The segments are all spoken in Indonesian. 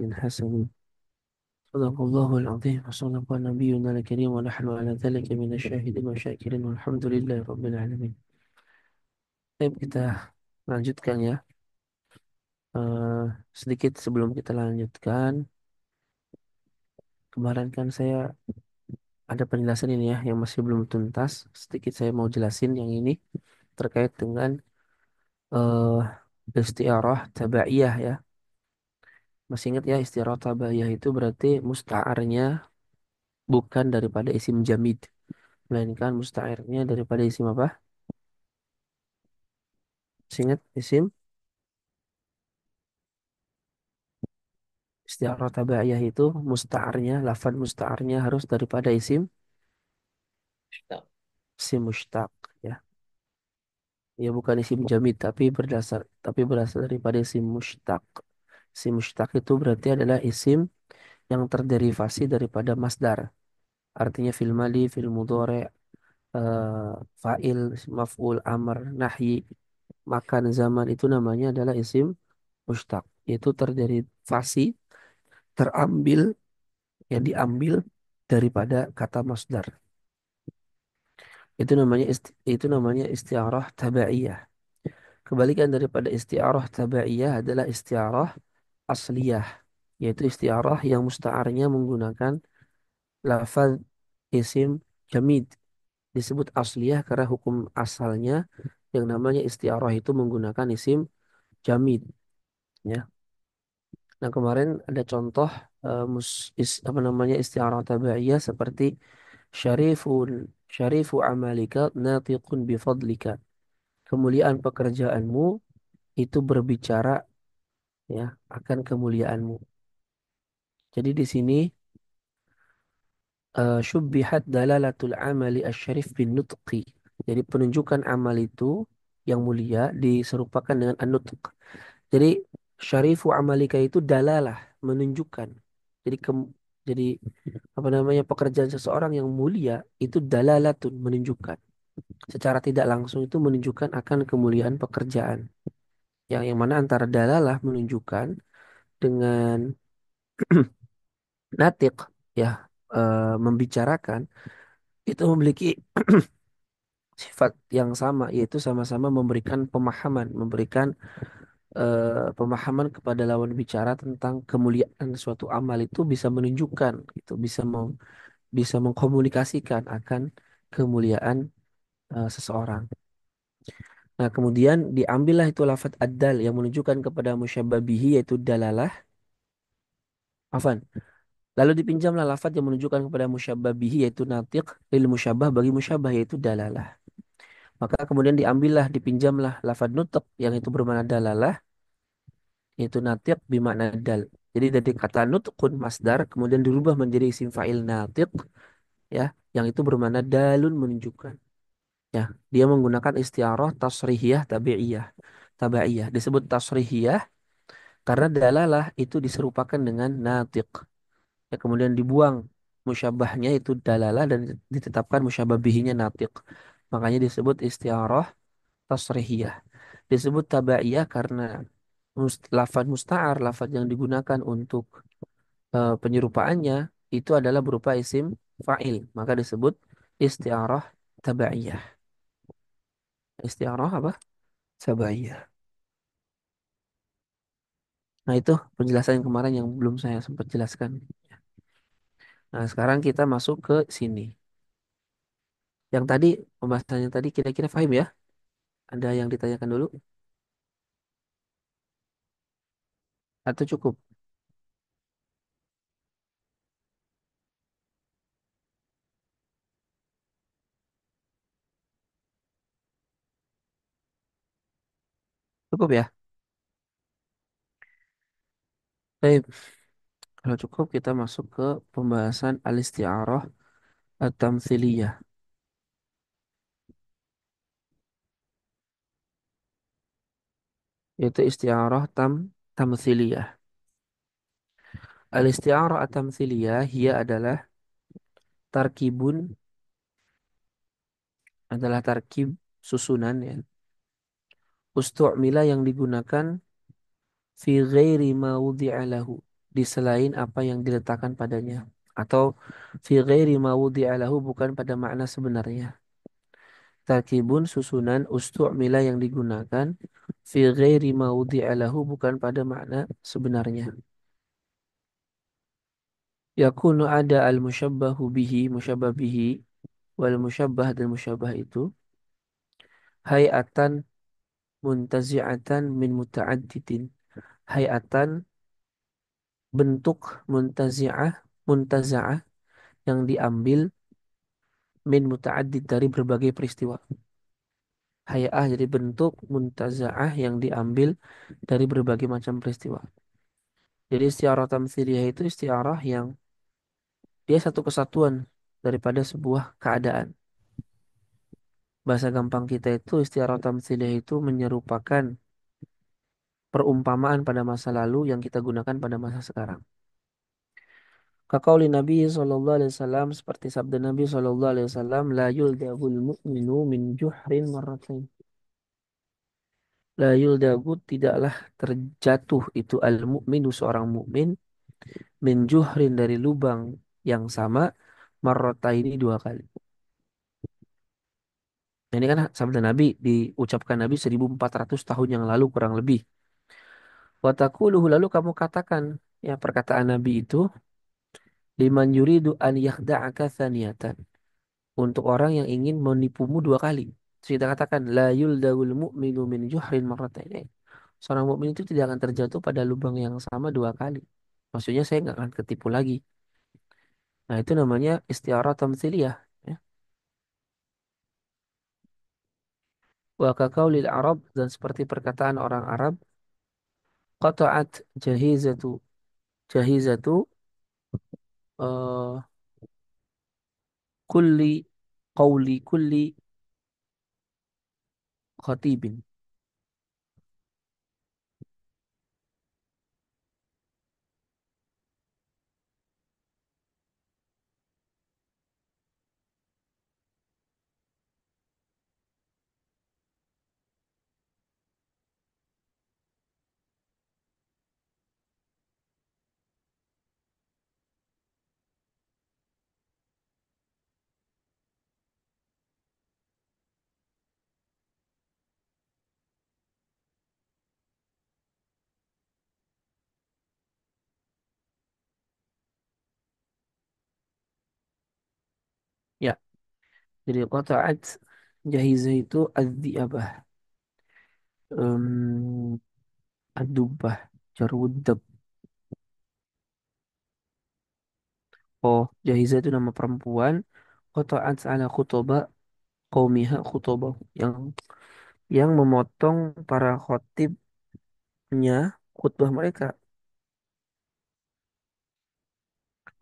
حسن. صدق الله العظيم وصدق نبينا الكريم ونحن على ذلك من الشاهدين والشاكرين والحمد لله رب العالمين. Baik, kita lanjutkan ya. Eh, Sedikit sebelum kita lanjutkan, kemarin kan saya ada penjelasan ini ya yang masih belum tuntas. Sedikit saya mau jelasin yang ini terkait dengan eh istiarah tabaiyah ya. Masih ingat ya istiarah tabaiyah itu berarti musta'arnya bukan daripada isim jamid, melainkan musta'arnya daripada isim apa? Masih ingat isim istiarah tabaiyah itu musta'arnya, lafaz musta'arnya harus daripada isim mushtaq ya. Ya bukan isim jamid tapi berasal daripada isim mushtaq. Isim mushtaq itu berarti adalah isim yang terderivasi daripada masdar. Artinya fil madi, fil mudhari, fa'il, maf'ul, amr, nahyi, makan, zaman itu namanya adalah isim mushtaq. Itu terderivasi, terambil, yang diambil daripada kata masdar. Itu namanya istiarah tabaiyah. Kebalikan daripada istiarah tabaiyah adalah istiarah asliyah, yaitu istiarah yang musta'arnya menggunakan lafaz isim jamid. Disebut asliyah karena hukum asalnya yang namanya istiarah itu menggunakan isim jamid ya. Nah, kemarin ada contoh apa namanya istiarah tabaiyah seperti syarifun syarifu amalika natiqun bifadlika. Kemuliaan pekerjaanmu itu berbicara ya akan kemuliaanmu. Jadi di sini syubbihat dalalatul amali asyarif bin nutqi. Jadi penunjukan amal itu yang mulia diserupakan dengan an-nutq. Jadi syarifu amalika itu dalalah, menunjukkan. Jadi jadi apa namanya pekerjaan seseorang yang mulia itu dalalatun, menunjukkan. Secara tidak langsung itu menunjukkan akan kemuliaan pekerjaan. Yang mana antara dalalah menunjukkan dengan natik ya membicarakan itu memiliki sifat yang sama, yaitu sama-sama memberikan pemahaman, memberikan pemahaman kepada lawan bicara tentang kemuliaan suatu amal itu bisa menunjukkan, itu bisa mengkomunikasikan akan kemuliaan seseorang. Nah, kemudian diambillah itu lafadz ad-dal yang menunjukkan kepada musyabbah bihi yaitu dalalah. Afan. Lalu dipinjamlah lafadz yang menunjukkan kepada musyabbah bihi yaitu natiq lil musyabbah bagi musyabbah yaitu dalalah. Maka kemudian diambillah, dipinjamlah lafadz nutq yang itu bermakna dalalah, yaitu natiq bimakna dal. Jadi dari kata nutqun masdar kemudian dirubah menjadi isim fa'il natiq ya, yang itu bermakna dalun menunjukkan. Ya, dia menggunakan istiarah tasrihiyah tabi'iyah. Tabaiyah disebut tasrihiyah karena dalalah itu diserupakan dengan natiq. Ya, kemudian dibuang musyabahnya itu dalalah dan ditetapkan musyabah bihinya natiq. Makanya disebut istiarah tasrihiyah. Disebut tabaiyah karena lafaz musta'ar, lafaz yang digunakan untuk penyerupaannya itu adalah berupa isim fa'il. Maka disebut istiarah tabaiyah. Istiarah apa? Tabaiyah. Nah, itu penjelasan yang kemarin yang belum saya sempat jelaskan. Nah, sekarang kita masuk ke sini. Yang tadi, pembahasannya tadi kira-kira paham ya? Ada yang ditanyakan dulu? Atau cukup? Cukup ya? Baik, kalau cukup kita masuk ke pembahasan al-isti'arah at-tamthiliyah. Yaitu isti'arah tamthiliyah. Al-isti'arah at-tamthiliyah, ia tarkibun, adalah tarkib susunan ya. Ustu'mila yang digunakan fi ghairi ma wudi'a lahu. di selain apa yang diletakkan padanya. Atau fi ghairi ma wudi'a lahu bukan pada makna sebenarnya. Tarkibun susunan ustu'mila yang digunakan fi ghairi ma wudi'a lahu bukan pada makna sebenarnya. Yakunu ada al-musyabbahu bihi, musyabbah bihi, wal musyabbah dan musyabbah itu hayatan muntazi'atan min muta'addidin. Hayatan bentuk muntazi'ah, muntaza'ah yang diambil min muta'addid dari berbagai peristiwa. Hay'ah jadi bentuk muntaza'ah yang diambil dari berbagai macam peristiwa. Jadi istiarah tamtsiliyah itu istiarah yang dia satu kesatuan daripada sebuah keadaan. Bahasa gampang kita itu istiarah tamtsiliyah itu menyerupakan perumpamaan pada masa lalu yang kita gunakan pada masa sekarang. Kaqauli Nabi sallallahu alaihi wasallam seperti sabda Nabi sallallahu alaihi wasallam la yuldagul mu'minu min juhrin marratain. La yuldagu tidaklah terjatuh itu al-mu'minu seorang mukmin min juhrin dari lubang yang sama marrataini dua kali. Nah, ini kan sabda Nabi diucapkan Nabi 1400 tahun yang lalu kurang lebih. Watakuluhu lalu kamu katakan ya perkataan Nabi itu liman yuridu an yakhda'aka thaniyatan. Untuk orang yang ingin menipumu dua kali. Terus kita katakan la yuldagul mu'minu min juhrin marratain. Seorang mukmin itu tidak akan terjatuh pada lubang yang sama dua kali. Maksudnya saya nggak akan ketipu lagi. Nah itu namanya istiarah tamtsiliyah. Ya. Wa kaqaulil Arab dan seperti perkataan orang Arab, qata'at jahizatu jahizatu eh kulli kulli khatibin. Ya, jadi qata'at jahizah itu ad-di'abah, um, ad-dubbah, jarwuddab. Oh, jahizah itu nama perempuan. Qata'at ala khutoba qaumiha khutobah yang memotong para khotibnya khutbah mereka.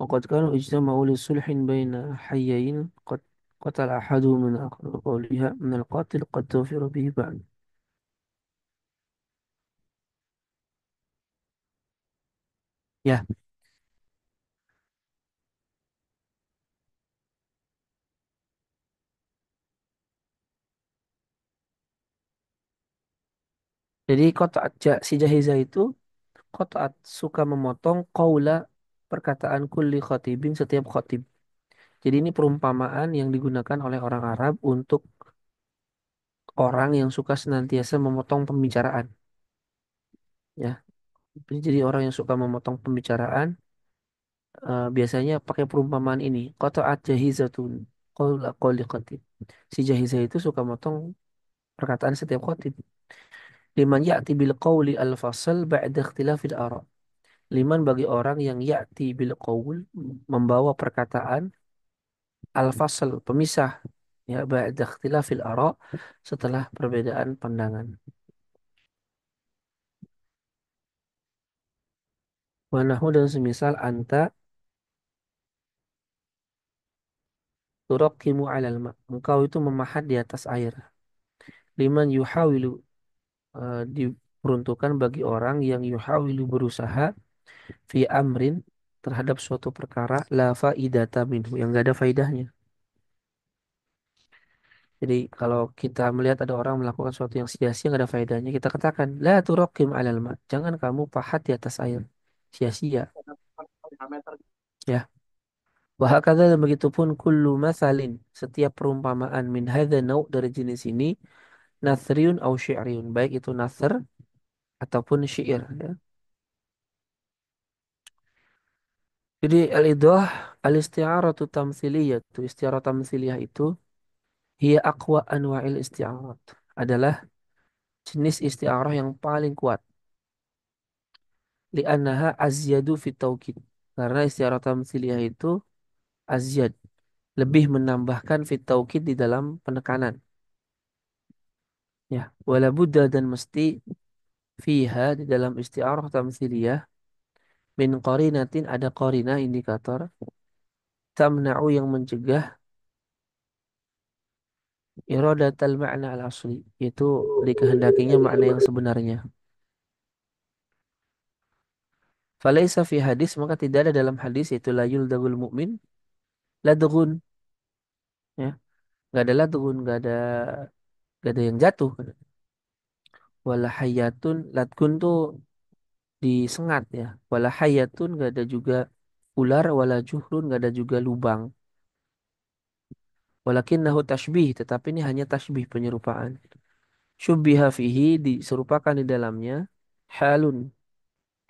Waqad kanu ijtama'u li sulhin baina hayyain qad qatala ahaduhum min akhir qawliha min al-qatil qad tufira bihi ba'd. Ya, jadi si Jahiza itu qata'at suka memotong qaula perkataan kulli khatibin setiap khatib. Jadi ini perumpamaan yang digunakan oleh orang Arab untuk orang yang suka senantiasa memotong pembicaraan. Ya, jadi orang yang suka memotong pembicaraan biasanya pakai perumpamaan ini. Qata'at jahizatun qaula qawli khatib. Si Jahiza itu suka motong perkataan setiap khatib. Liman ya'ti bil qawli al-fasl ba'da ikhtilafil ara. Liman bagi orang yang ya'ti bil qawl membawa perkataan al-fasl pemisah ya ba'da ikhtilafil ara setelah perbedaan pandangan. Wa nahu dan semisal anta turaqimu 'alal ma. Engkau itu memahat di atas air. Liman yuhawilu diperuntukkan bagi orang yang yuhawilu berusaha fi amrin terhadap suatu perkara la faidata minhu yang gak ada faidahnya. Jadi kalau kita melihat ada orang melakukan sesuatu yang sia-sia nggak ada faedahnya, kita katakan la turaqim alal ma. Jangan kamu pahat di atas air. Sia-sia. Ya. Wahakadha dan begitupun kullu masalin setiap perumpamaan min hadza nau' dari jenis ini nasriun au syi'riun baik itu nasr ataupun syair ya. Jadi al-idah al-isti'aratu tamtsiliyah itu istiarah tamtsiliyah itu hiya aqwa anwa'il isti'arat adalah jenis istiarah yang paling kuat li'annaha azyadu fit taukid karena istiarah tamtsiliyah itu azyad lebih menambahkan fit taukid di dalam penekanan ya wala budda dan mesti fiha di dalam istiarah tamtsiliyah min qarinatin ada qarinah indikator tamna'u yang mencegah iradatal ma'na al-asli yaitu dikehendakinya makna yang sebenarnya. Falaisa fi hadis maka tidak ada dalam hadis yaitu la yuldagul mu'min ladghun ya nggak ada ladghun nggak ada yang jatuh wala hayatun ladghun tuh disengat ya wala hayatun nggak ada juga ular wala juhrun nggak ada juga lubang walakinnahu tashbih tetapi ini hanya tashbih penyerupaan syubbiha fihi diserupakan di dalamnya halun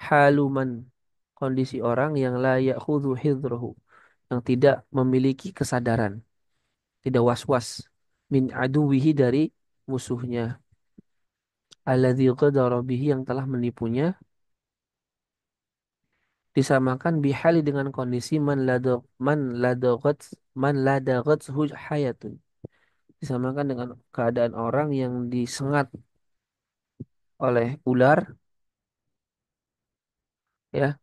haluman kondisi orang yang la ya'khudhu hidrahu yang tidak memiliki kesadaran tidak was-was min aduwihi dari musuhnya alladzi qadara bihi yang telah menipunya disamakan bihali dengan kondisi man ladagat hayatun disamakan dengan keadaan orang yang disengat oleh ular ya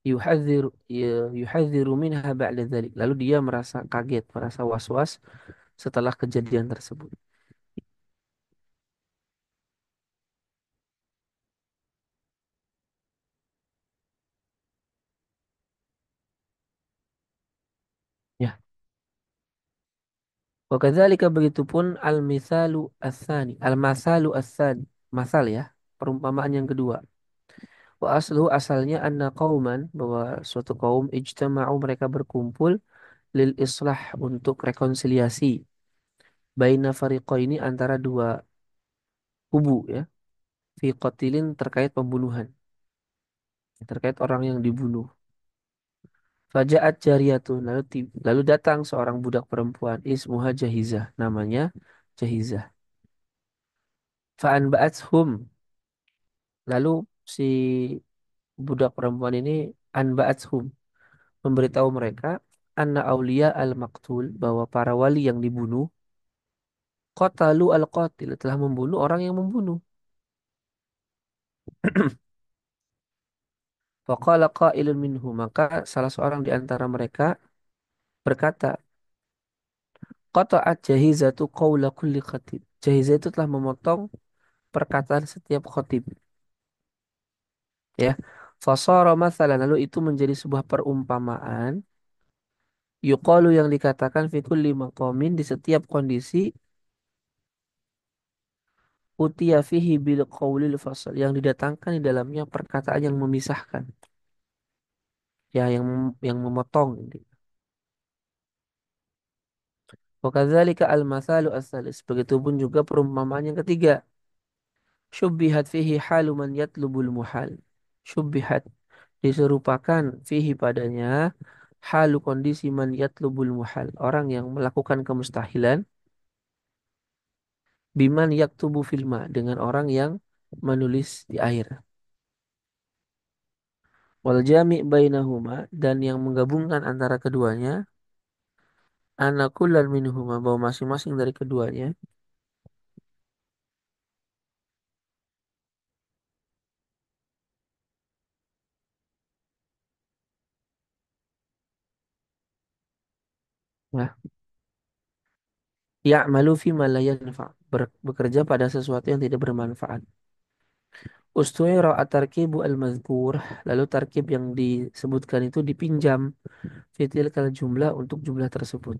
yuhadziru minha ba'da dzalik lalu dia merasa kaget merasa was-was setelah kejadian tersebut ya wa kadzalika begitupun al-masalu ats-tsani masal ya perumpamaan yang kedua wa aslu asalnya anna qauman bahwa suatu kaum ijtama'u mereka berkumpul lil islah untuk rekonsiliasi baina fariqaini antara dua kubu ya fi qatilin terkait pembunuhan terkait orang yang dibunuh Faja'at jariyatun lalu datang seorang budak perempuan ismuha Jahizah namanya Jahizah fa'an ba'athum lalu si budak perempuan ini anba'athum memberitahu mereka anna aulia al-maqtul bahwa para wali yang dibunuh qatalu al-qatil telah membunuh orang yang membunuh. Faqala qailun minhu maka salah seorang di antara mereka berkata qata'at jahizatu qawla kulli khatib. Jahizah itu telah memotong perkataan setiap khatib ya. Fasara mathalan lalu itu menjadi sebuah perumpamaan yuqalu yang dikatakan fi kulli maqamin di setiap kondisi utiya fihi bil qawlil fasl yang didatangkan di dalamnya perkataan yang memisahkan ya yang memotong ini. Wa kadzalika al mathalu as-salis begitupun juga perumpamaan yang ketiga syubbihat fihi halu man yatlubul muhal syubbihat diserupakan fihi padanya halu kondisi man yatlubul muhal orang yang melakukan kemustahilan biman yaktubu filma dengan orang yang menulis di air wal jami' bainahuma dan yang menggabungkan antara keduanya anakulan minhuma bahwa masing-masing dari keduanya ya ya'malu fima la yanfa bekerja pada sesuatu yang tidak bermanfaat ustuira at-tarkibu al-mazkur lalu tarkib yang disebutkan itu dipinjam fitil kal jumlah untuk jumlah tersebut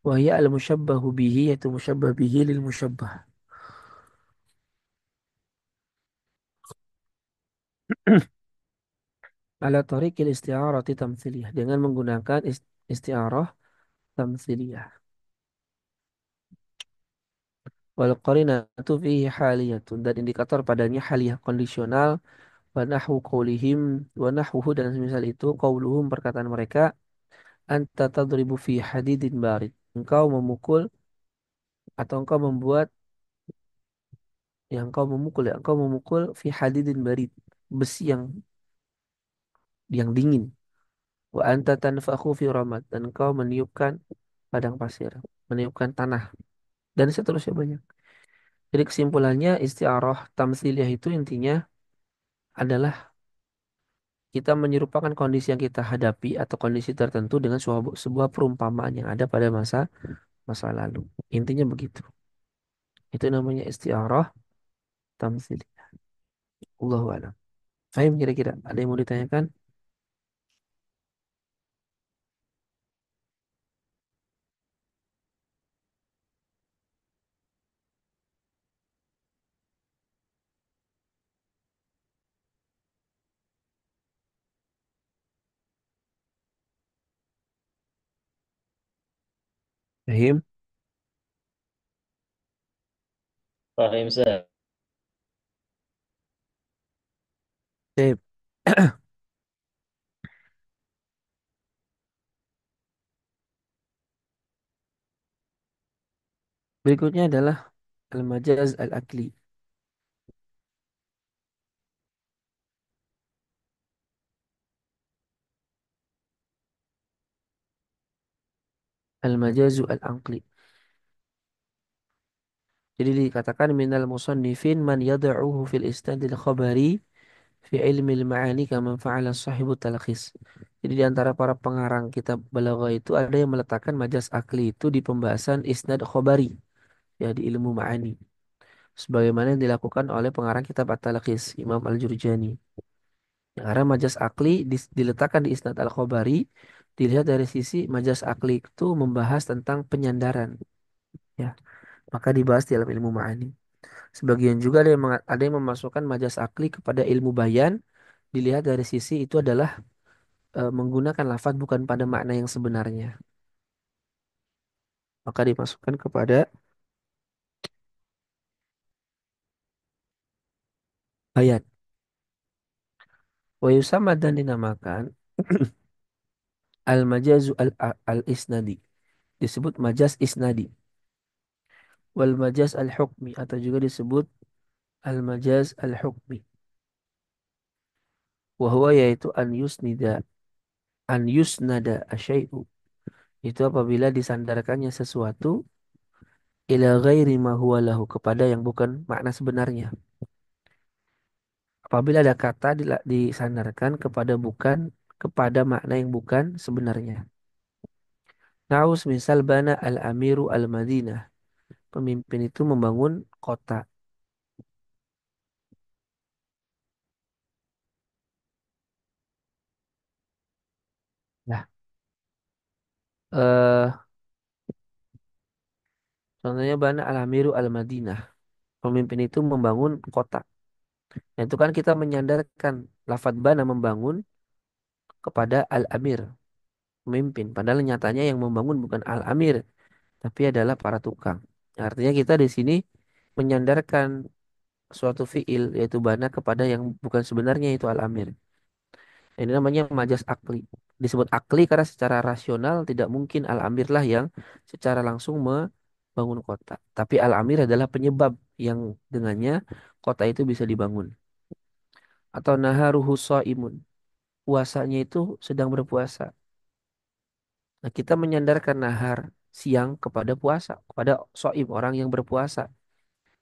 wahya al-musyabbahu bihi yaitu musyabbah bihi lil musyabbah Ala tariqil isti'arati tamtsiliyah dengan menggunakan isti'arah tamtsiliyah. Wal qarinatu fihi haliyatun dan indikator padanya haliyah kondisional wa nahwu qaulihim wa nahwuhu dan semisal itu qauluhum perkataan mereka anta tadribu fi hadidin barid. Engkau memukul atau engkau membuat engkau memukul fi hadidin barid besi yang dingin. Wa anta tanfakhu fi ramad dan engkau meniupkan padang pasir, meniupkan tanah dan seterusnya banyak. Jadi kesimpulannya isti'arah tamtsiliyah itu intinya adalah kita menyerupakan kondisi yang kita hadapi atau kondisi tertentu dengan sebuah perumpamaan yang ada pada masa masa lalu. Intinya begitu. Itu namanya isti'arah tamtsiliyah. Allahu a'lam. Fahim kira-kira? Ada yang mau ditanyakan? Fahim? Fahim Ustaz. Sip. Berikutnya adalah al-majaz al-akli. Al-majazu al-aqli. Jadi dikatakan minal musannifin man yada'uhu fil isnadil khabari fi ilmi al-ma'ani kama fa'ala sahibu talkhis. Jadi di antara para pengarang kitab balaghah itu ada yang meletakkan majaz akli itu di pembahasan isnad khabari ya di ilmu ma'ani. Sebagaimana yang dilakukan oleh pengarang kitab At-Talkhis Imam Al-Jurjani. Ya, karena majas akli diletakkan di Isnad Al-Khabari dilihat dari sisi majas akli itu membahas tentang penyandaran ya maka dibahas di dalam ilmu ma'ani. Sebagian juga ada yang memasukkan majas akli kepada ilmu bayan dilihat dari sisi itu adalah menggunakan lafaz bukan pada makna yang sebenarnya maka dimasukkan kepada bayan. Wa yusamma dan dinamakan al-majazu al-isnadi disebut majas isnadi wal majaz al-hukmi atau juga disebut al-majaz al-hukmi. Wahwa yaitu an yusnada asyai'u. Itu apabila disandarkannya sesuatu ila ghairi ma huwa lahu kepada yang bukan makna sebenarnya. Apabila ada kata disandarkan kepada bukan kepada makna yang bukan sebenarnya. Naus misal bana al-amiru al-madinah. Pemimpin itu membangun kota. Nah, eh contohnya bana al-amiru al-madinah. Pemimpin itu membangun kota. Nah, itu kan kita menyandarkan lafadz bana membangun kepada al-amir, pemimpin. Padahal nyatanya yang membangun bukan al-amir, tapi adalah para tukang. Artinya kita di sini menyandarkan suatu fiil yaitu bana kepada yang bukan sebenarnya itu al-amir. Ini namanya majas akli. Disebut akli karena secara rasional tidak mungkin al-amir lah yang secara langsung membangun kota. Tapi al-amir adalah penyebab yang dengannya kota itu bisa dibangun. Atau naharuhu shaimun. Puasanya itu sedang berpuasa. Nah, kita menyandarkan nahar siang kepada puasa, kepada shaim orang yang berpuasa.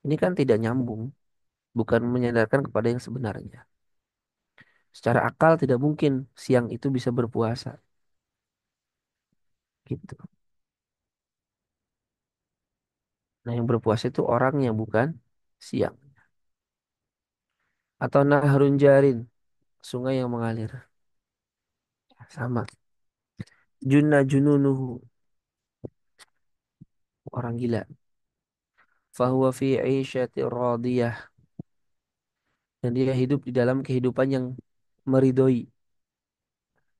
Ini kan tidak nyambung, bukan menyandarkan kepada yang sebenarnya. Secara akal tidak mungkin siang itu bisa berpuasa, gitu. Nah, yang berpuasa itu orang yang bukan siang. Atau naharun jarin, sungai yang mengalir. Sama. Junna jununuhu, orang gila. Fahuwa fi 'aisyati radiyah. Dan dia hidup di dalam kehidupan yang meridoi.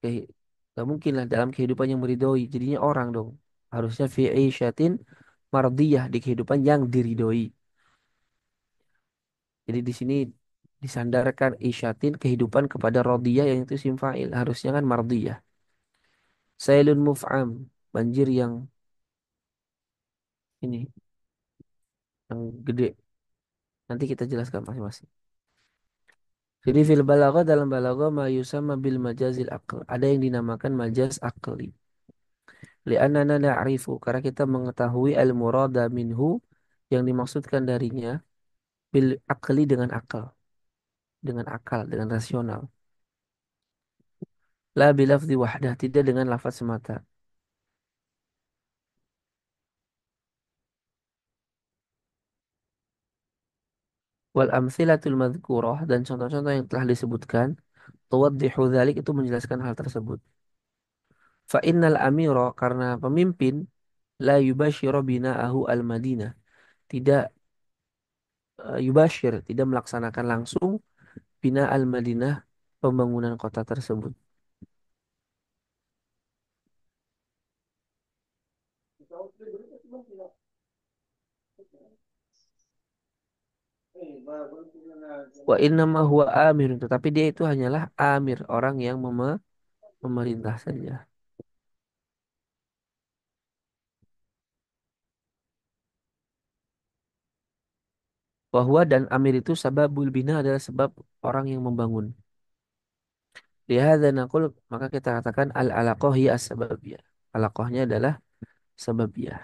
Kayak gak mungkin lah dalam kehidupan yang meridoi. Jadinya orang dong. Harusnya fi isyatin mardiyah, di kehidupan yang diridoi. Jadi di sini disandarkan isyatin kehidupan kepada rodiyah yang itu sim fa'il. Harusnya kan mardiyah. Sailun muf'am, banjir yang ini, yang gede. Nanti kita jelaskan masing-masing. Jadi fil balaghah, dalam balaghah ma yusamma bil majazil aql. Ada yang dinamakan majaz akli. Li'annana na'rifu, karena kita mengetahui al murada minhu, yang dimaksudkan darinya bil akli, dengan akal, dengan rasional. La bilafzi wahdah, tidak dengan lafaz semata. Wal amtsilatul madhkurah, dan contoh-contoh yang telah disebutkan, tuwaddihu dzalik, itu menjelaskan hal tersebut. Fa innal amira, karena pemimpin, la yubashiru bina'ahu al Madinah, tidak yubashir, tidak melaksanakan langsung bina al Madinah, pembangunan kota tersebut. Wa innama huwa amirun, tetapi dia itu hanyalah amir, orang yang memerintah saja. Bahwa dan amir itu sababul bina, adalah sebab orang yang membangun. Lihada naqul, maka kita katakan al alaqah hiya as-sababiyah. Alaqahnya adalah sababiyah.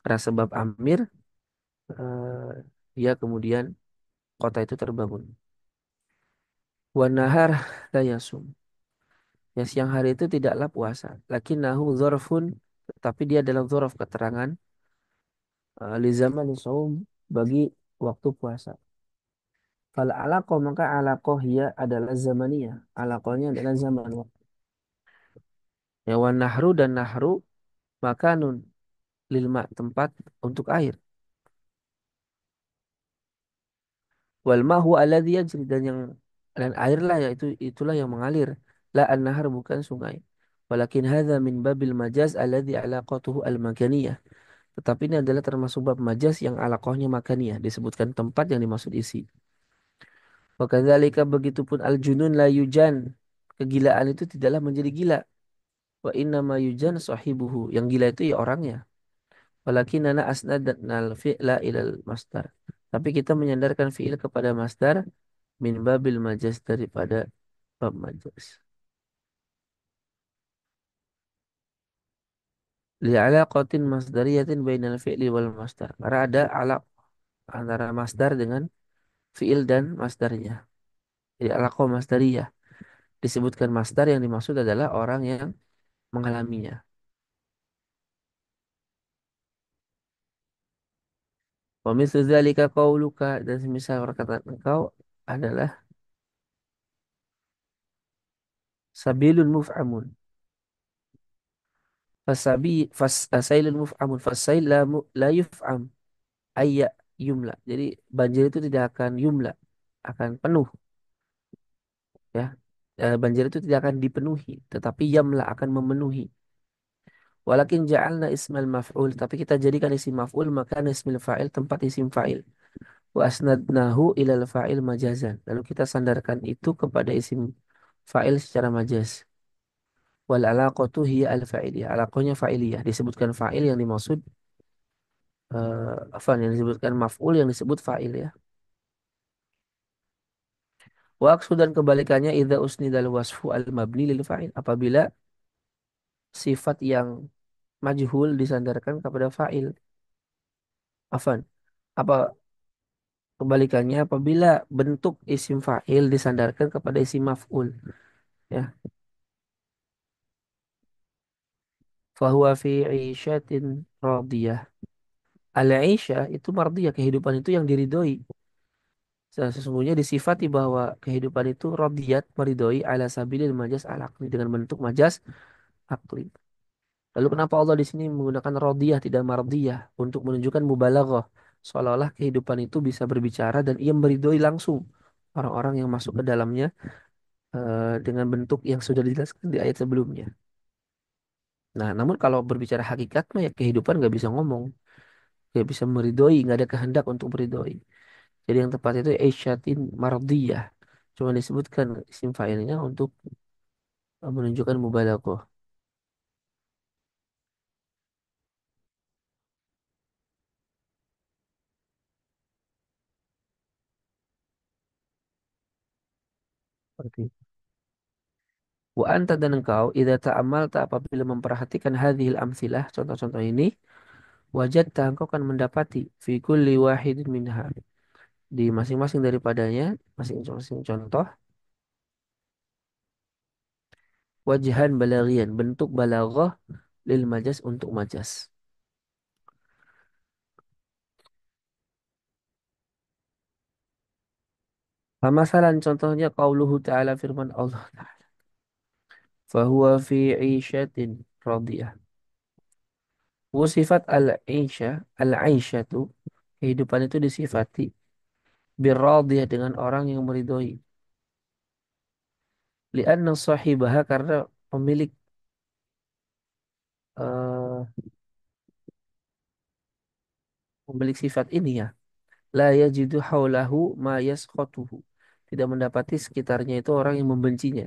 Karena sebab amir, dia kemudian kota itu terbangun. Wan nahar la yasum. Ya, siang hari itu tidaklah puasa. Lakinnahu dzarfun, tapi dia adalah dzaraf, keterangan, li zaman saum, bagi waktu puasa. Fal alaqah, maka alaqah hiya adalah zamaniyah. Alaqahnya adalah zaman waktu. Ya, wan nahru, dan nahru makanun lil ma', tempat untuk air. Wal ma huwa alladhi yajri, dan air lah, yaitu itulah yang mengalir. La an-nahar, bukan sungai. Walakin hadza min babil majaz alladhi alaqatuhu al-makaniyah. Tetapi ini adalah termasuk bab majas yang alaqahnya makaniyah, disebutkan tempat yang dimaksud isi. Wa kadzalika, begitupun al-junun la yujan, kegilaan itu tidaklah menjadi gila. Wa inna ma yujan sahibuhu, yang gila itu ya orangnya. Walakinana asnadna al-fi'la ilal masdar. Tapi kita menyandarkan fi'il kepada masdar, min babil majas, daripada bab majas. Li'alaqatin masdariyatin bainal fi'li wal masdar. Karena ada alaq antara masdar dengan fi'il dan masdarnya. Jadi alaqah masdariyah. Disebutkan masdar, yang dimaksud adalah orang yang mengalaminya. Wa mithlu dzalika qauluka, dan semisal perkataan engkau adalah sabilun muf'amun. Sailun muf'amun. Fasail la yuf'am ayya yumla. Jadi banjir itu tidak akan yumla, akan penuh, ya. Banjir itu tidak akan dipenuhi, tetapi yamla, akan memenuhi. Walakin ja'alna ismal maf'ul, tapi kita jadikan isim maf'ul maka ismil fa'il, tempat isim fa'il. Wa asnadnahu ilal fa'il majazan. Lalu kita sandarkan itu kepada isim fa'il secara majaz. Wal alaqatu hiya al fa'iliyah. Alaqohnya fa'iliyah. Disebutkan fa'il yang dimaksud, apa yang disebutkan maf'ul yang disebut fa'il, ya. Wa aqsu, dan kebalikannya, idza usnidal wasfu al mabni lil fa'il. Apabila sifat yang majhul disandarkan kepada fa'il. Afan. Apa kebalikannya, apabila bentuk isim fa'il disandarkan kepada isim maf'ul, ya. Fahuwa fi 'isyatin radiyah. Al-'isyah itu mardiyah, kehidupan itu yang diridhoi. Sesungguhnya disifati bahwa kehidupan itu radiyat, meridhoi, ala sabilil majaz al-aqli, dengan bentuk majaz akli. Lalu kenapa Allah di sini menggunakan radiyah, tidak mardiyah, untuk menunjukkan mubalaghah, seolah-olah kehidupan itu bisa berbicara dan ia meridhoi langsung orang-orang yang masuk ke dalamnya, dengan bentuk yang sudah dijelaskan di ayat sebelumnya. Nah, namun kalau berbicara hakikat mah ya kehidupan nggak bisa ngomong, nggak bisa meridoi, nggak ada kehendak untuk meridoi. Jadi yang tepat itu isyatin mardiyah. Cuma disebutkan isim fa'ilnya untuk menunjukkan mubalaghah. Seperti itu. Wa anta dan engkau idza ta'amalta apabila memperhatikan hadhil amsilah contoh-contoh ini wajadta engkau akan mendapati fi kulli wahidin minha di masing-masing daripadanya masing-masing contoh wajahan balaghian bentuk balaghah lil majas untuk majas. Pemasalan contohnya qauluhu ta'ala firman Allah Ta'ala. Fahuwa fi 'isyatin radiyah. Sifat al-'aisyah itu kehidupan itu disifati birradiyah dengan orang yang meridhoi. Lianna sahibaha karena pemilik eh, pemilik sifat ini ya la yajidu haulahu ma yaskhatuhu. Tidak mendapati sekitarnya itu orang yang membencinya.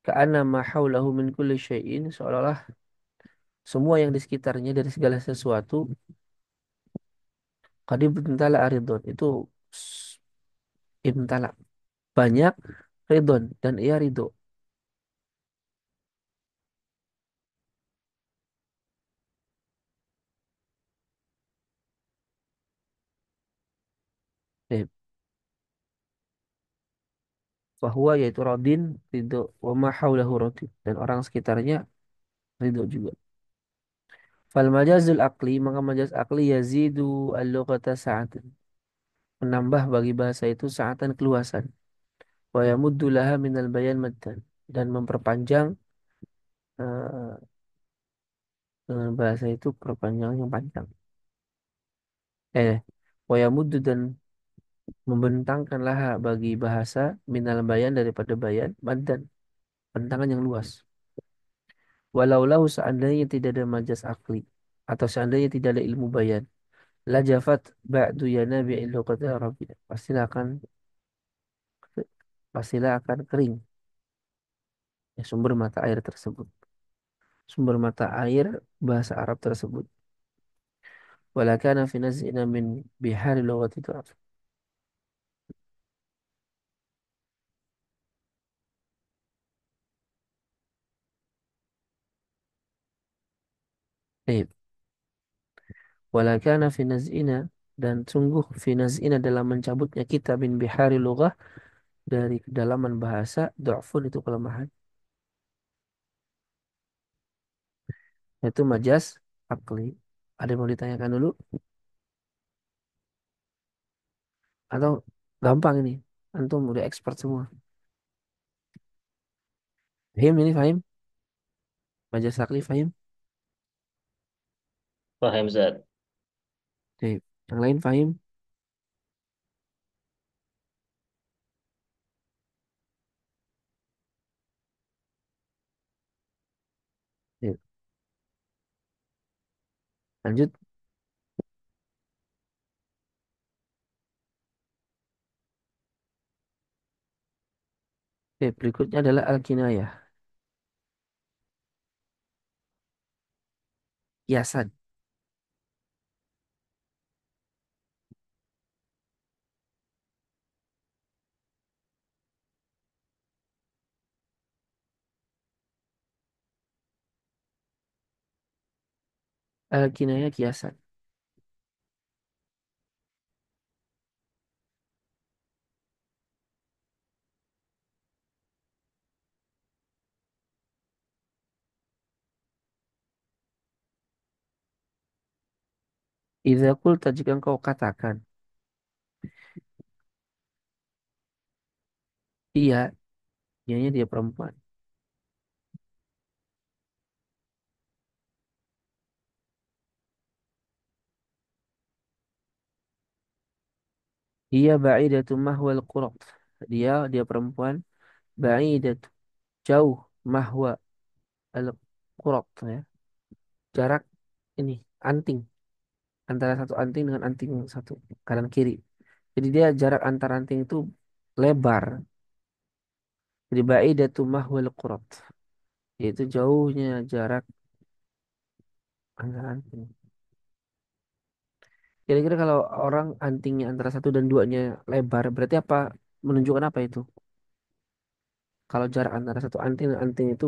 Ka'anna ma haulahu min kulli syai'in seolah-olah semua yang di sekitarnya dari segala sesuatu qad ibtala aridon itu s- ibtala banyak ridon dan ia ridho. Eh, bahwa yaitu radin ridho wa ma haulahu radin dan orang sekitarnya ridho juga. Fal majazul akli maka majaz akli yazidu al-lughata sa'atan menambah bagi bahasa itu sa'atan keluasan wa yamuddu laha minal bayan maddan dan memperpanjang eh, dengan bahasa itu perpanjangan yang panjang. Eh, wa yamuddu dan membentangkan laha bagi bahasa minal bayan daripada bayan maddan bentangan yang luas. Walau seandainya tidak ada majaz akli atau seandainya tidak ada ilmu bayan la jafat ba'du ya nabi lughati Arabia pastilah akan kering ya, sumber mata air tersebut sumber mata air bahasa Arab tersebut walakana fi naz'ina min bihari lughati Arab. Baik. Walakana fi naz'ina dan sungguh fi naz'ina dalam mencabutnya kita min bihari lughah dari kedalaman bahasa du'fun itu kelemahan itu majas akli. Ada yang mau ditanyakan dulu atau gampang ini antum udah expert semua. Fahim ini fahim majas akli fahim. Paham, Ustaz. Oke. Yang lain fahim. Oke. Lanjut. Oke, berikutnya adalah al-kinayah kiasan. Al-kinayah kiasan. Idza qulta jika engkau katakan iya, ianya dia perempuan. Iya ba'idatu mahwal qurat. Dia perempuan ba'idat, jauh, mahwa, al-qurat, ya. Jarak ini, anting. Antara satu anting dengan anting yang satu, kanan kiri. Jadi dia jarak antar anting itu lebar. Jadi ba'idatu mahwal qurat. Yaitu jauhnya jarak antar anting. Kira-kira kalau orang antingnya antara satu dan duanya lebar, berarti apa? Menunjukkan apa itu? Kalau jarak antara satu anting dan anting itu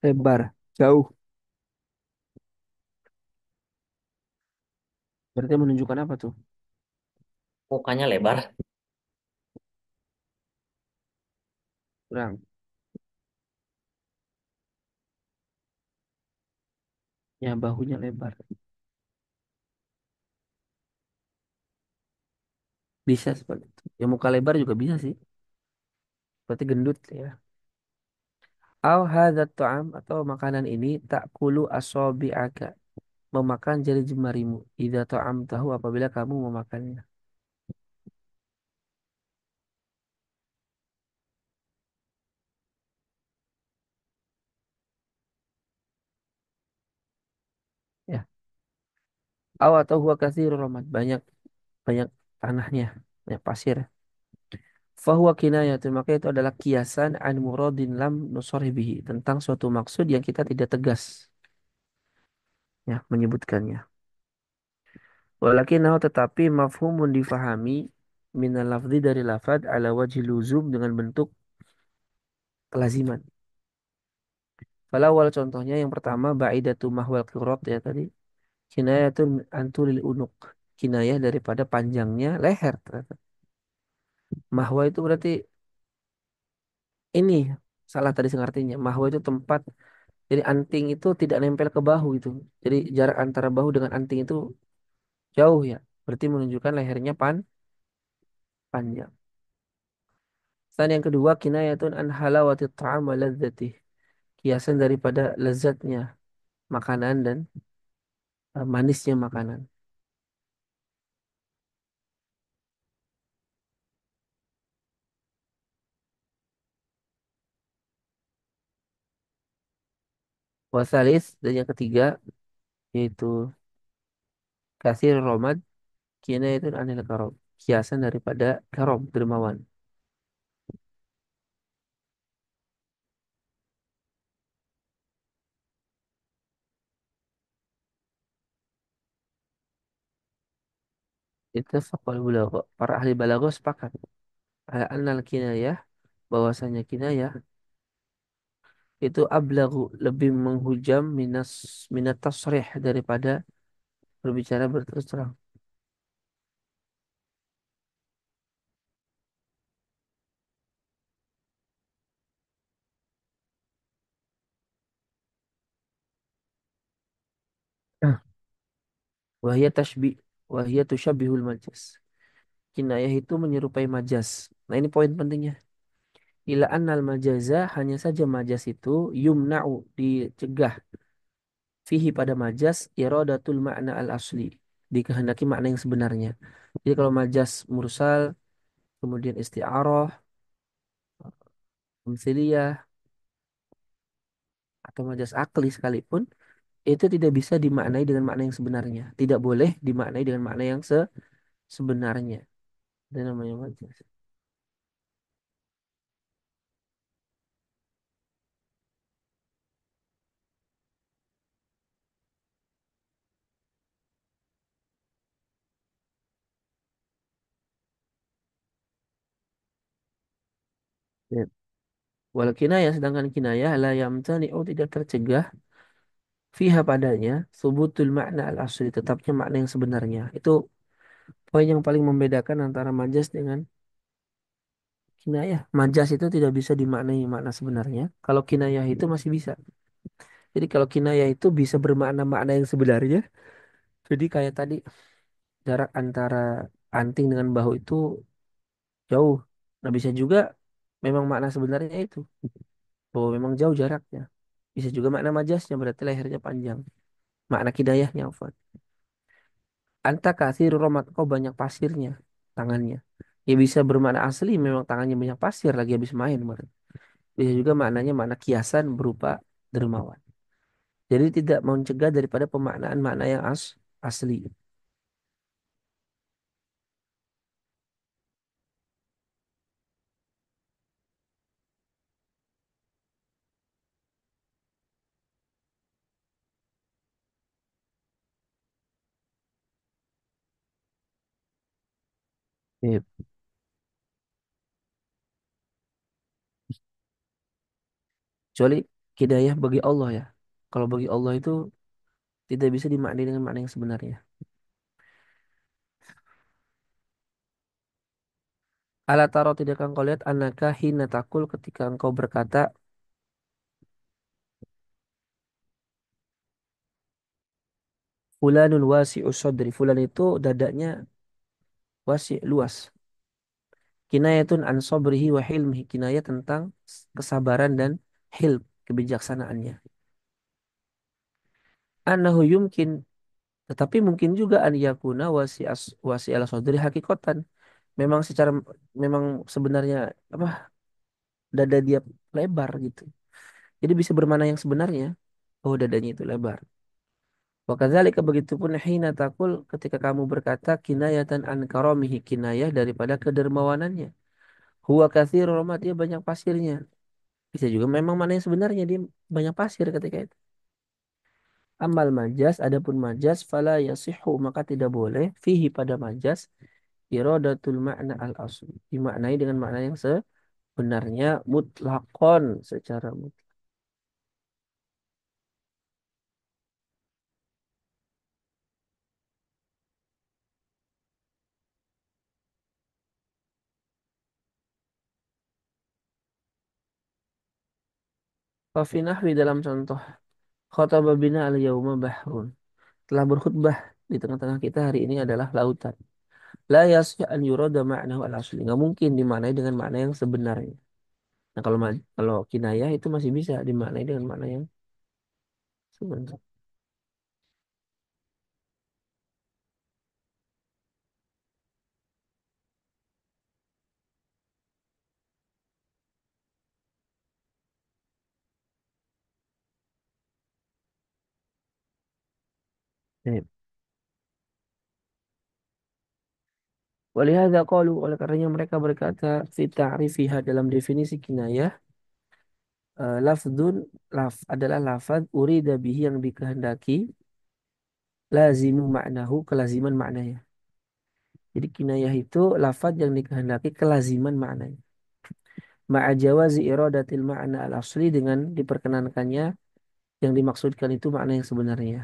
lebar, jauh. Berarti menunjukkan apa tuh? Mukanya lebar. Kurang. Ya, bahunya lebar. Bisa seperti itu. Ya, muka lebar juga bisa sih. Berarti gendut ya. Au hadzal ta'am atau makanan ini takulu asabi'aka. Memakan jari jemarimu. Idza ta'am tahu apabila kamu memakannya. Ya. Au atau huwa katsirur rahmat. Banyak banyak tanahnya. Banyak pasir. Fahuwa kinayatun. Maka itu adalah kiasan an muradin lam nusarih bihi. Tentang suatu maksud yang kita tidak tegas. Ya, menyebutkannya. Walakinahu tetapi mafhumun difahami minal lafzi dari lafad ala wajhi luzum dengan bentuk kelaziman. Kalau awal contohnya yang pertama ba'idatu mahwal qirot ya tadi. Kinayatun antulil unuk. Kinayah daripada panjangnya leher ternyata. Mahwa itu berarti ini salah tadi artinya. Mahwa itu tempat. Jadi anting itu tidak nempel ke bahu itu. Jadi jarak antara bahu dengan anting itu jauh ya. Berarti menunjukkan lehernya panjang. Dan yang kedua kinayatun an halawati ta'am wa ladzatih. Kiasan daripada lezatnya makanan dan manisnya makanan. Wasalis dan yang ketiga yaitu kasir romad kinayatun anil karom. Kiasan daripada karom dermawan. Itu fakul bulago. Para ahli balago sepakat. Ala annal kinayah bahwasanya kinayah itu ablagu lebih menghujam minat tasrih daripada berbicara berterus terang. Wahia tashbih wahia tushabihul majas. Kinayah itu menyerupai majas. Nah, ini poin pentingnya. Ila annal majaza hanya saja majas itu yumna'u dicegah fihi pada majas iradatul makna al asli dikehendaki makna yang sebenarnya. Jadi kalau majas mursal kemudian isti'arah, tamtsiliyah atau majas akli sekalipun itu tidak bisa dimaknai dengan makna yang sebenarnya. Tidak boleh dimaknai dengan makna yang sebenarnya. Itu namanya majas. Ya. Walau kinayah sedangkan kinayah la yamtani'u tidak tercegah fiha padanya subutul makna al asli tetapnya makna yang sebenarnya. Itu poin yang paling membedakan antara majas dengan kinayah. Majas itu tidak bisa dimaknai makna sebenarnya. Kalau kinayah itu masih bisa. Jadi kalau kinayah itu bisa bermakna makna yang sebenarnya. Jadi kayak tadi jarak antara anting dengan bahu itu jauh. Nah bisa juga memang makna sebenarnya itu. Bahwa memang jauh jaraknya. Bisa juga makna majasnya berarti lehernya panjang. Makna kinayahnya apa? Anta kasih romat kau banyak pasirnya tangannya. Ya bisa bermakna asli memang tangannya banyak pasir lagi habis main kemarin. Bisa juga maknanya makna kiasan berupa dermawan. Jadi tidak mencegah daripada pemaknaan makna yang asli. Iya. Kecuali hidayah bagi Allah ya. Kalau bagi Allah itu tidak bisa dimaknai dengan makna yang sebenarnya. Ala taro tidakkah engkau lihat anaka hina takul ketika engkau berkata fulanun wasi'us sadri. Fulan itu dadanya wasi' luas. Kinayatun an sabrihi wa hilmihi. Kinayat tentang kesabaran dan hilm, kebijaksanaannya. Annahu yumkin, tetapi mungkin juga an yakuna wasi ala sadri hakikotan. Memang secara memang sebenarnya apa dada dia lebar gitu. Jadi bisa bermana yang sebenarnya. Oh dadanya itu lebar. Wa kadzalika begitupun hina takul ketika kamu berkata kinayatan an karamihi kinayah daripada kedermawanannya. Huwa katsirur rahmat dia banyak pasirnya. Bisa juga memang mana yang sebenarnya dia banyak pasir ketika itu. Amal majas, adapun majas, fala yasihu maka tidak boleh fihi pada majas iradatul makna al asli. Dimaknai dengan makna yang sebenarnya mutlakon secara mutlak. Fafi nahwi dalam contoh khataba bina al yauma bahrun. Telah berkhutbah di tengah-tengah kita hari ini adalah lautan. La yasih an yurada ma'nahu al asli. Nggak mungkin dimaknai dengan makna yang sebenarnya. Nah kalau kinayah itu masih bisa dimaknai dengan makna yang sebenarnya. Eh, Walihada qalu oleh karenanya mereka berkata fi ta'rifiha dalam definisi kinayah lafdzun adalah lafaz urida bihi yang dikehendaki lazimu maknahu kelaziman maknanya. Jadi kinayah itu lafaz yang dikehendaki kelaziman maknanya. Ma'a jawazi iradatil ma'na al-asli dengan diperkenankannya yang dimaksudkan itu makna yang sebenarnya.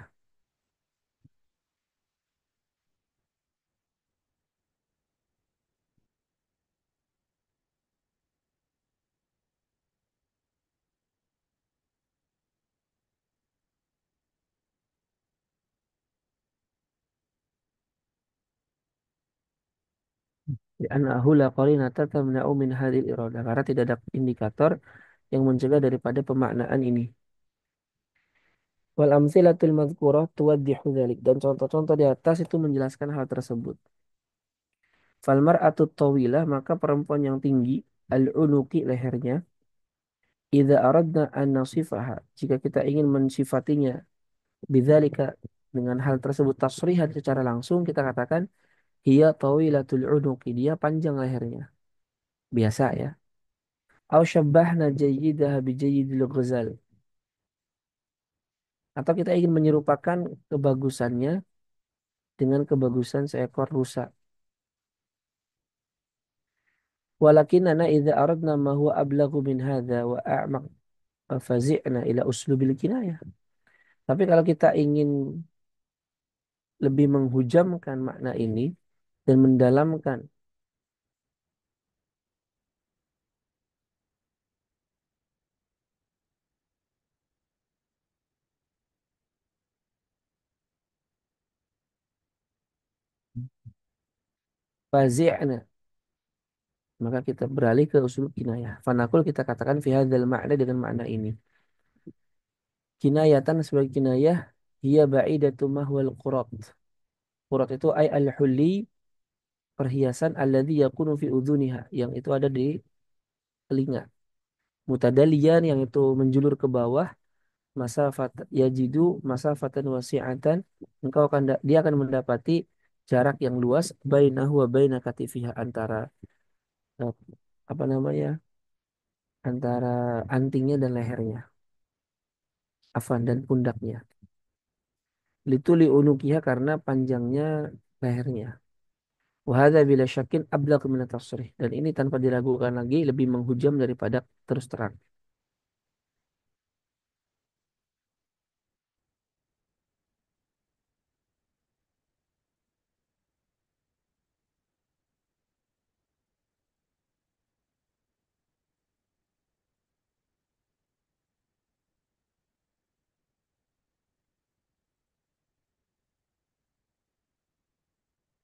Li'annahu la qarinata tamna'u min hadhil iradah. Karena tidak ada indikator yang mencegah daripada pemaknaan ini. Wal amsilatul madhkurah tuwaddihu dzalik. Dan contoh-contoh di atas itu menjelaskan hal tersebut. Fal mar'atu tawilah maka perempuan yang tinggi al-unuqi lehernya idza aradna an nasifaha jika kita ingin mensifatinya bidzalika dengan hal tersebut tasrihan secara langsung kita katakan hiya tawilatul unuqi dia panjang lehernya. Biasa ya. Au syabbahna jayyidaha bi jayyidil ghazal. Atau kita ingin menyerupakan kebagusannya dengan kebagusan seekor rusa. Walakinana idza aradna ma huwa ablagu min hadza wa a'maq fazi'na ila uslubil kinayah. Tapi kalau kita ingin lebih menghujamkan makna ini dan mendalamkan fazi'na, maka kita beralih ke usul kinayah. Fanakul kita katakan fi hadzal makna dengan makna ini. Kinayatan sebagai kinayah hiya ba'idatu mahwal qurat. Qurat itu ay al-hulli perhiasan alladzi yakunu fi udhuniha yang itu ada di telinga. Mutadaliyan yang itu menjulur ke bawah, masafat yajidu masafatan wasi'atan, dia akan mendapati jarak yang luas bainahu wa baina katifiha antara eh, apa namanya? Antara antingnya dan lehernya, afan dan pundaknya. Lituli unukiha karena panjangnya lehernya. Wahada bila syakin ablaq min tasrih. Dan ini tanpa diragukan lagi lebih menghujam daripada terus terang.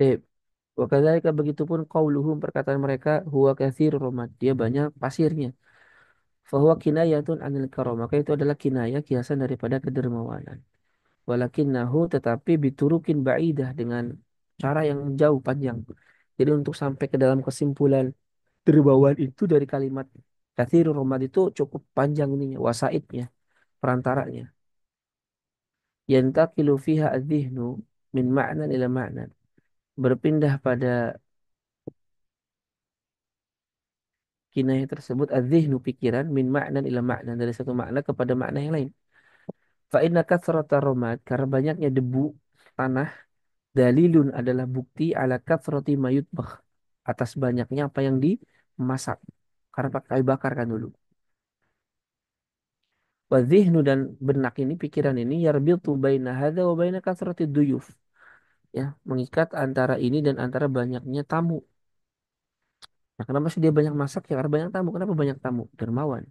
Eh, Wakadzalika begitupun qauluhum perkataan mereka huwa katsir romad. Dia banyak pasirnya. Fahuwa kinayatun anil karom. Maka itu adalah kinayah kiasan daripada kedermawanan. Walakinnahu tetapi biturukin ba'idah dengan cara yang jauh panjang. Jadi untuk sampai ke dalam kesimpulan dermawan itu dari kalimat katsirur romad itu cukup panjang ininya, wasaitnya, perantaranya. Yantaqilu fiha adzihnu min ma'nan ila ma'nan. Berpindah pada kinayah tersebut adzihnu pikiran min ma'nan ila ma'nan dari satu makna kepada makna yang lain. Fa inna kathrata ramad karena banyaknya debu tanah dalilun adalah bukti ala kathrati mayutbakh atas banyaknya apa yang dimasak karena pakai kayu bakar kan dulu. Wa dzihnu dan benak ini pikiran ini yarbitu baina hadza wa baina kathrati duyuf, ya mengikat antara ini dan antara banyaknya tamu. Nah, kenapa sih dia banyak masak? Ya karena banyak tamu. Kenapa banyak tamu? Dermawan.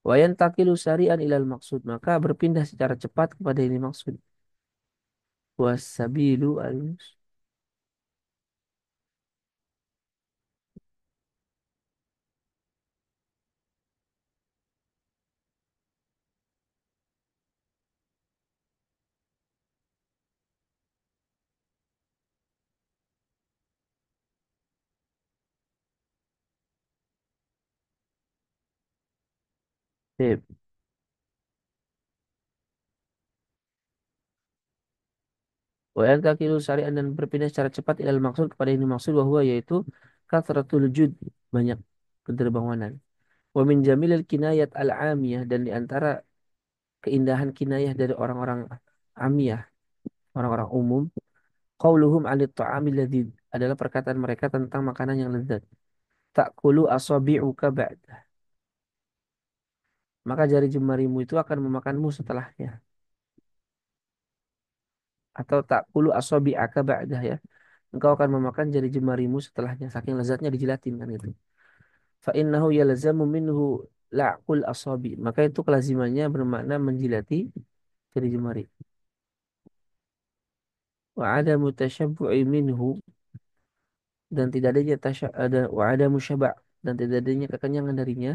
Wayan takilu syari'an ilal maksud. Maka berpindah secara cepat kepada ini maksud. Wasabilu alus. Wayan takilu syari'an dan berpindah secara cepat ilal maksud kepada ini maksud bahwa yaitu kathratul jud. Banyak kedermawanan. Wa min jamilil kinayat al-amiyah dan di antara keindahan kinayah dari orang-orang amiyah, orang-orang umum, qauluhum 'anit ta'amil ladzid adalah perkataan mereka tentang makanan yang lezat. Ta'kulu asabi'uka ba'da. Maka jari jemarimu itu akan memakanmu setelahnya. Atau ta'kulu asabi'aka ba'dah ya. Engkau akan memakan jari jemarimu setelahnya. Saking lezatnya dijilatin kan itu. Fa innahu yalzamu minhu la'qul asabi. Maka itu kelazimannya bermakna menjilati jari jemari. Wa ada mutashabbu'i minhu dan tidak adanya ada wa ada musyaba' dan tidak adanya kekenyangan darinya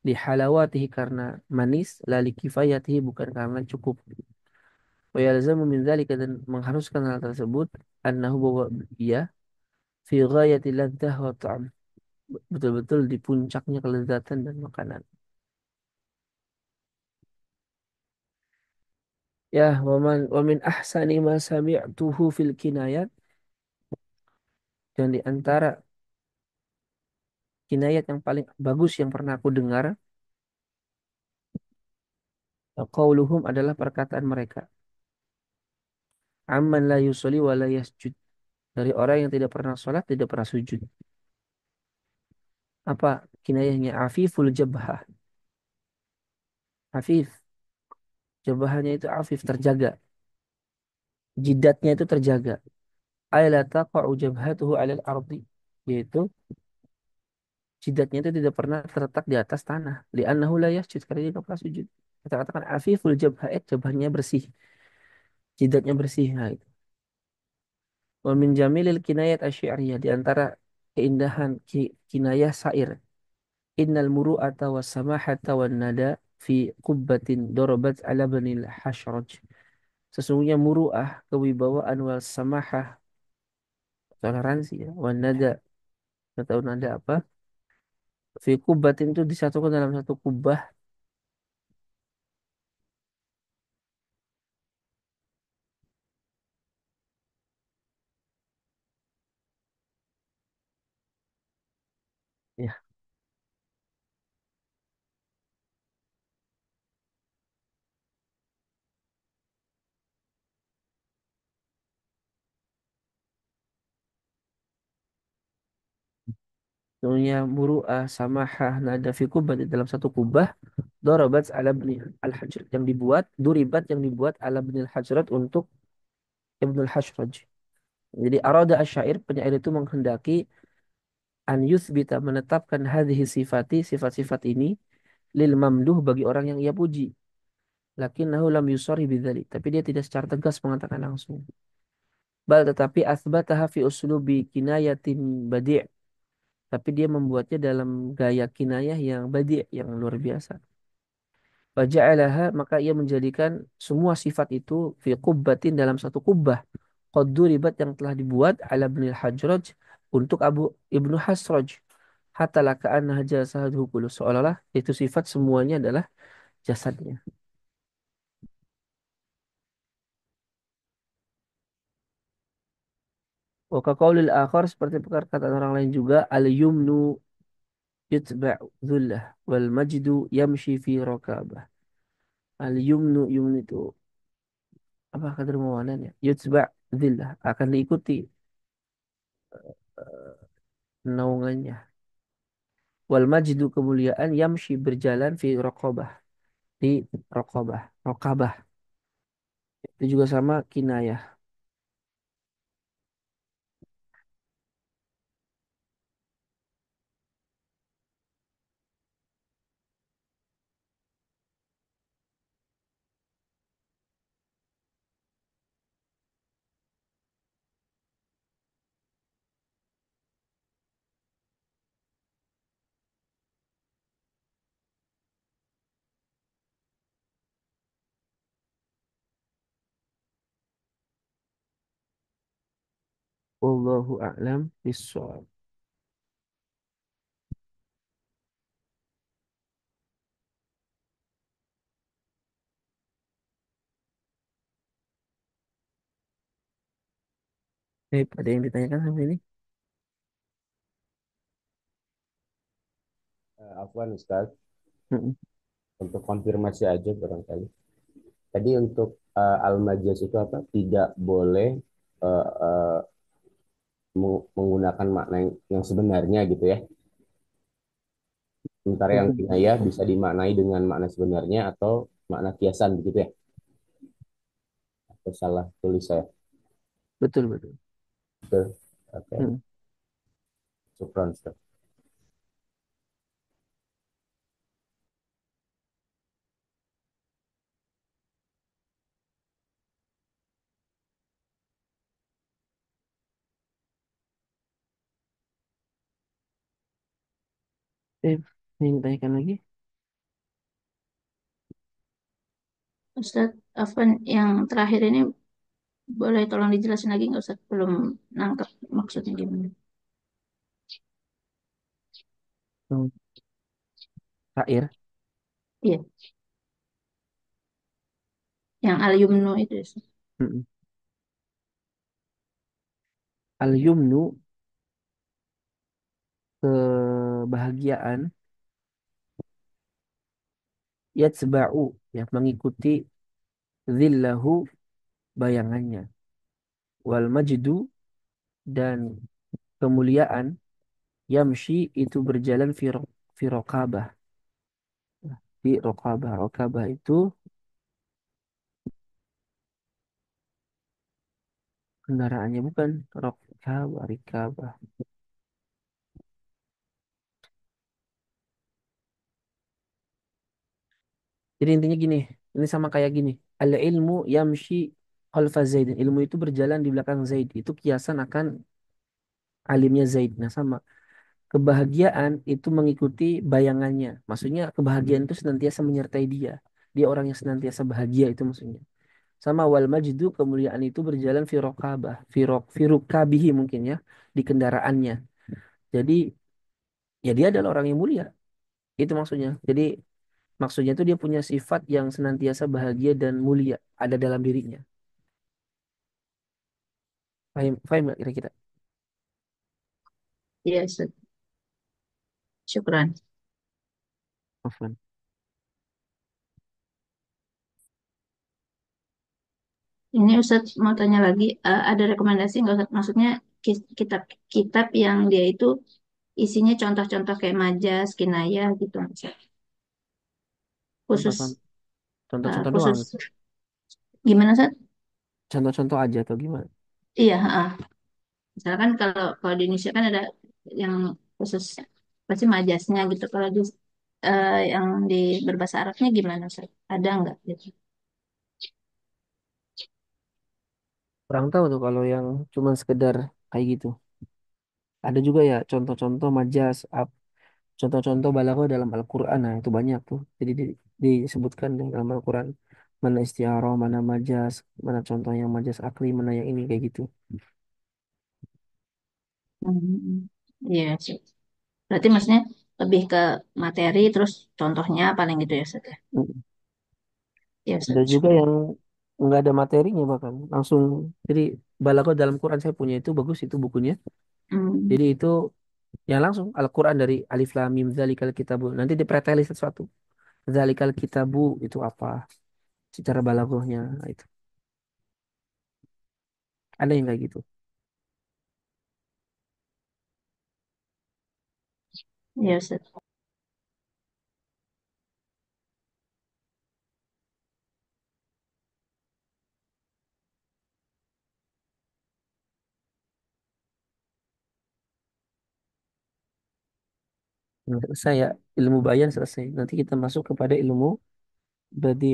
li halawatihi karena manis la li kifayatihi bukan karena cukup. Wa yalzamu min dzalika dan mengharuskan hal tersebut annahu bahwa ia fi ghayati ladzah wa ta'am betul-betul di puncaknya kelezatan dan makanan. Ya, wa min ahsani ma sami'tuhu fil kinayat dan di antara kinayat yang paling bagus yang pernah aku dengar qauluhum adalah perkataan mereka. Amman la yusolli wa la yasjud. Dari orang yang tidak pernah sholat, tidak pernah sujud. Apa kinayahnya? Afiful jabhah. Afif. Jabahnya itu afif, terjaga. Jidatnya itu terjaga. Ayla taqa'u jabhatuhu 'alal ardi. Yaitu jidatnya itu tidak pernah terletak di atas tanah. Li'annahu la yasjud. Karena dia tidak pernah sujud. Kita katakan afiful jabhah. Jabahnya bersih. Jidatnya bersih. Nah, itu. Wa min jamilil kinayat asy'ariyah. Di antara keindahan kinayah syair. Innal muru'ata was samahata wan nada fi qubbatin dorobat ala banil hashraj. Sesungguhnya muru'ah, kewibawaan wal samahah toleransi ya. Wanada, tahu nada apa? Fi kubbatin itu disatukan dalam satu kubah. Ya, dunia muru'ah, samahah, nada fi kubbat di dalam satu kubah. Dorobat ala bni al-hajr yang dibuat, duribat yang dibuat ala bni al-hajrat untuk ibnul hajraj. Jadi arada asyair, penyair itu menghendaki an yuthbita menetapkan hadhihi sifati, sifat-sifat ini lil mamduh bagi orang yang ia puji. Lakinnahu lam yusarri bidzalik, tapi dia tidak secara tegas mengatakan langsung. Bal tetapi asbataha fi uslubi kinayatin badi', tapi dia membuatnya dalam gaya kinayah yang badi', yang luar biasa. Faja'alaha, maka ia menjadikan semua sifat itu fi qubbatin dalam satu kubbah. Qad duribat yang telah dibuat ala ibnil Hajraj untuk Abu Ibnu Hasraj. Hatta laka'anna jasaduhu kullu. Seolah-olah itu sifat semuanya adalah jasadnya. Wa kaqaulil akhar seperti perkataan orang lain juga al-yumnu yutba'u dhullah wal majdu yamshi fi rakabah. Al-yumnu yumnu itu apa kata yutba' dhillah akan diikuti naungannya. Wal majdu kemuliaan yamshi berjalan fi raqabah di raqabah. Raqabah itu juga sama kinayah. Wallahu a'lam bishawab. Ada yang ditanyakan sampai ini? Afwan Ustaz, Mm-mm. untuk konfirmasi aja barangkali. Tadi untuk al-majaz itu apa? Tidak boleh eh, eh, menggunakan makna yang sebenarnya gitu ya. Sementara yang Betul, kinayah bisa dimaknai dengan makna sebenarnya atau makna kiasan begitu ya. Atau salah tulis saya. betul, betul. Betul. Oke, Mm. syukran Ustaz. Yang ditanyakan lagi? Ustadz Afwan, yang terakhir ini boleh tolong dijelasin lagi nggak Ustadz? Belum nangkep maksudnya gimana. Hmm. Syair. Iya, yang al-yumnu itu ya, Ustadz. Mm-mm. Al-yumnu kebahagiaan yatsba'u yang mengikuti zillahu bayangannya. Wal majdu dan kemuliaan yamshi itu berjalan fi raqabah. Di raqabah. Raqabah itu kendaraannya bukan raqabah, rikabah. Jadi intinya gini, ini sama kayak gini. Al ilmu yamshi khalfa Zaid. Ilmu itu berjalan di belakang Zaid. Itu kiasan akan alimnya Zaid. Nah sama. Kebahagiaan itu mengikuti bayangannya. Maksudnya kebahagiaan itu senantiasa menyertai dia. Dia orang yang senantiasa bahagia itu maksudnya. Sama wal majdu kemuliaan itu berjalan fi rokabah, fi rukabihi mungkin ya, di kendaraannya. Jadi ya dia adalah orang yang mulia. Itu maksudnya. Jadi maksudnya itu dia punya sifat yang senantiasa bahagia dan mulia ada dalam dirinya. Paham, paham nggak kira-kira? Iya, Ustaz. Syukran. Afwan. Ini Ustaz mau tanya lagi, ada rekomendasi nggak Ustaz? Maksudnya kitab-kitab yang dia itu isinya contoh-contoh kayak majas, kinayah gitu Ustaz. Khusus Contoh-contoh, contoh-contoh doang. khusus gimana Ustaz? Contoh-contoh aja atau gimana? Iya, misalkan kalau kalau di Indonesia kan ada yang khusus pasti majasnya gitu. Kalau di yang di berbahasa Arabnya gimana Ustaz? Ada nggak gitu? Kurang tahu tuh kalau yang cuman sekedar kayak gitu. Ada juga ya contoh-contoh majas, contoh-contoh balaghah dalam Al-Quran. Nah, itu banyak tuh. Jadi disebutkan deh dalam Al-Quran. Mana istiarah, mana majas, mana contoh yang majas akli, mana yang ini kayak gitu. Hmm, iya sih. Berarti maksudnya lebih ke materi terus contohnya paling gitu ya Ustaz ya. Mm. Iya Ada Ustaz. juga yang nggak ada materinya bahkan langsung. Jadi balaghah dalam Quran saya punya itu bagus itu bukunya. Hmm, Jadi itu ya langsung Al-Quran dari Alif Lam Mim Zalikal Kitabu. Nanti dipreteli sesuatu. Zalikal Kitabu itu apa? Secara balaghahnya nah, itu. Ada yang kayak gitu. iya Ustaz. Nah, selesai ya ilmu bayan selesai. Nanti kita masuk kepada ilmu badi'.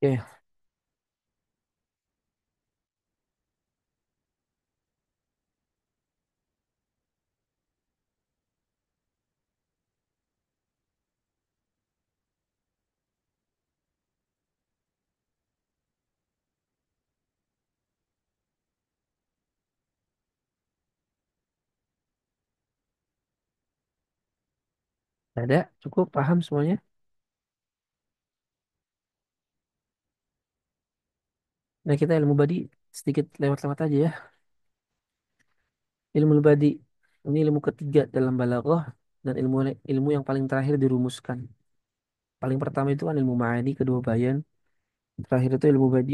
Oke, ada cukup paham semuanya. Nah, kita ilmu badi sedikit lewat-lewat aja ya. Ilmu badi ini ilmu ketiga dalam balaghah dan ilmu ilmu yang paling terakhir dirumuskan. Paling pertama itu kan ilmu ma'ani, kedua bayan, terakhir itu ilmu badi.